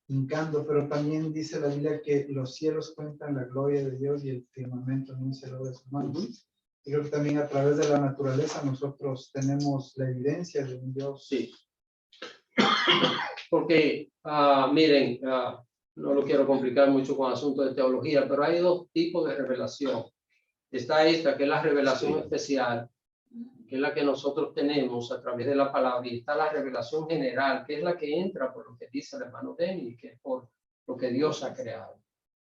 hincando, pero también dice la Biblia que los cielos cuentan la gloria de Dios y el firmamento anuncia lo de sus manos. Y creo que también a través de la naturaleza nosotros tenemos la evidencia de un Dios. Sí. Porque, miren, no lo quiero complicar mucho con asuntos de teología, pero hay dos tipos de revelación. Está esta, que es la revelación especial, que es la que nosotros tenemos a través de la palabra, y está la revelación general, que es la que entra por lo que dice el hermano Denis, que es por lo que Dios ha creado.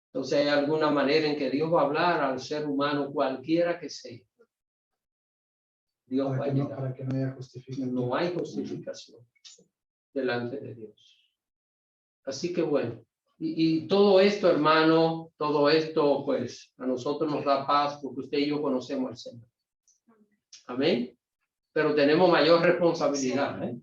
Entonces hay alguna manera en que Dios va a hablar al ser humano, cualquiera que sea. Dios va a llegar. Para que no haya justificación. No hay justificación delante de Dios. Así que bueno, y todo esto, hermano, todo esto, pues, a nosotros nos da paz porque usted y yo conocemos al Señor. Amén. Pero tenemos mayor responsabilidad, ¿eh?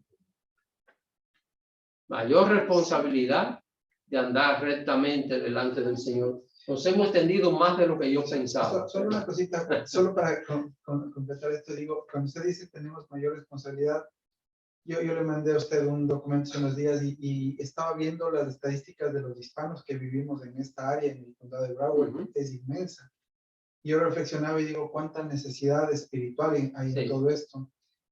Mayor responsabilidad de andar rectamente delante del Señor. Nos hemos extendido más de lo que yo pensaba. Solo una cosita, solo para completar esto, digo, cuando usted dice tenemos mayor responsabilidad, yo le mandé a usted un documento hace unos días y estaba viendo las estadísticas de los hispanos que vivimos en esta área, en el condado de Broward, es inmensa. Yo reflexionaba y digo, cuánta necesidad espiritual hay en todo esto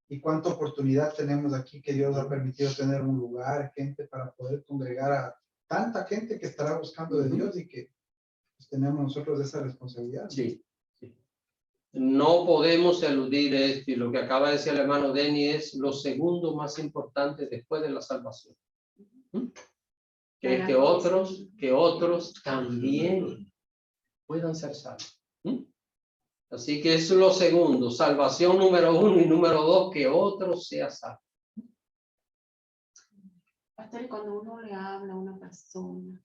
y cuánta oportunidad tenemos aquí que Dios ha permitido tener un lugar, gente para poder congregar a tanta gente que estará buscando de Dios y que pues, tenemos nosotros esa responsabilidad. Sí. No podemos eludir esto, y lo que acaba de decir el hermano Denis es lo segundo más importante después de la salvación. Que otros también puedan ser salvos. Así que es lo segundo, salvación número 1 y número 2, que otro sea salvo. Pastor, cuando uno le habla a una persona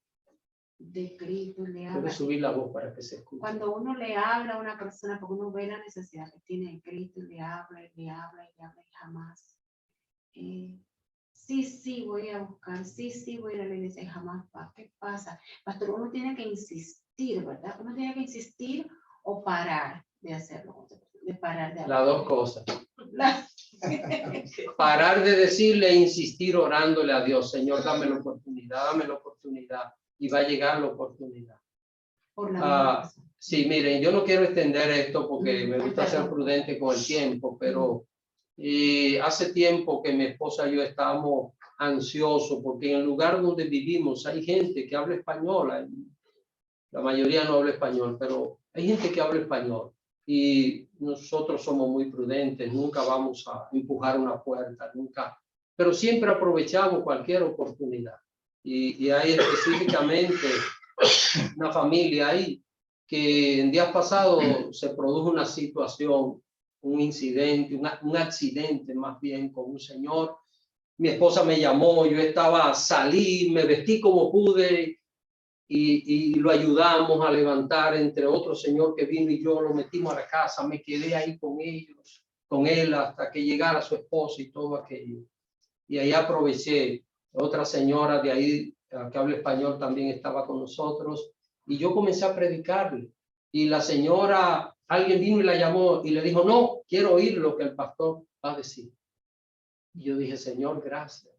de Cristo, le habla. Puede subir la voz para que se escuche. Cuando uno le habla a una persona, porque uno ve la necesidad que tiene de Cristo, y le habla, y le habla, y le habla, y jamás. Sí, voy a buscar, sí, voy a ir a la iglesia, y jamás va. ¿Qué pasa? Pastor, uno tiene que insistir, ¿verdad? Uno tiene que insistir o parar de hacerlo, de parar de hablar. Las dos cosas. Parar de decirle e insistir orándole a Dios, Señor, dame la oportunidad, y va a llegar la oportunidad. Sí, miren, yo no quiero extender esto porque me gusta ser prudente con el tiempo, pero Y hace tiempo que mi esposa y yo estábamos ansiosos porque en el lugar donde vivimos hay gente que habla español. La mayoría no habla español, pero hay gente que habla español. Y nosotros somos muy prudentes, nunca vamos a empujar una puerta, nunca. Pero siempre aprovechamos cualquier oportunidad. Y hay específicamente una familia ahí que en días pasados se produjo una situación, un incidente, un accidente más bien con un señor. Mi esposa me llamó, yo salí, me vestí como pude y lo ayudamos a levantar, entre otro señor que vino y yo lo metimos a la casa, me quedé ahí con ellos, con él hasta que llegara su esposa y todo aquello. Y ahí aproveché, otra señora de ahí que habla español también estaba con nosotros y yo comencé a predicarle. Y la señora, alguien vino y la llamó y le dijo, no, quiero oír lo que el pastor va a decir. Y yo dije, Señor, gracias,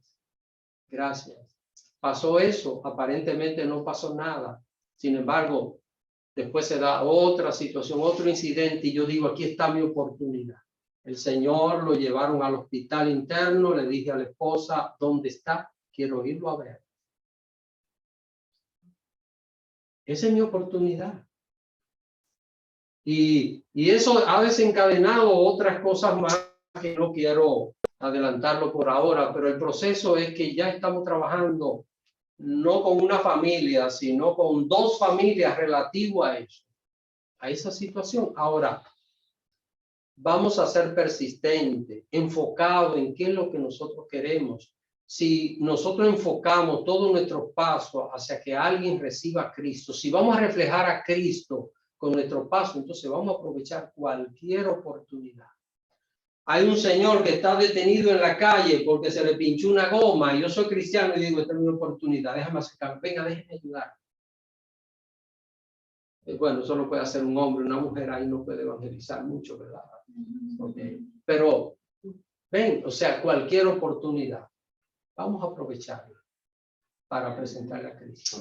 gracias. Pasó eso, aparentemente no pasó nada. Sin embargo, después se da otra situación, otro incidente y yo digo, aquí está mi oportunidad. El señor lo llevaron al hospital interno, le dije a la esposa, ¿dónde está? Quiero irlo a ver. Esa es mi oportunidad. Y eso ha desencadenado otras cosas más que no quiero adelantarlo por ahora, pero el proceso es que ya estamos trabajando no con una familia, sino con 2 familias relativo a eso, a esa situación. Ahora, vamos a ser persistentes, enfocados en qué es lo que nosotros queremos. Si nosotros enfocamos todo nuestro paso hacia que alguien reciba a Cristo, si vamos a reflejar a Cristo con nuestro paso, entonces vamos a aprovechar cualquier oportunidad. Hay un señor que está detenido en la calle porque se le pinchó una goma y yo soy cristiano y digo, esta es mi oportunidad, déjame acercarme, venga, déjeme ayudar. Bueno, eso lo puede hacer un hombre, una mujer ahí no puede evangelizar mucho, ¿verdad? Okay. Pero, ven, o sea, cualquier oportunidad, vamos a aprovecharla para presentarle a Cristo.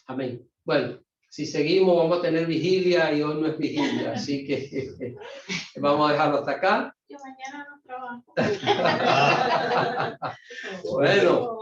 Amén. Bueno, si seguimos vamos a tener vigilia y hoy no es vigilia, así que vamos a dejarlo hasta acá. Yo mañana no trabajo. Bueno.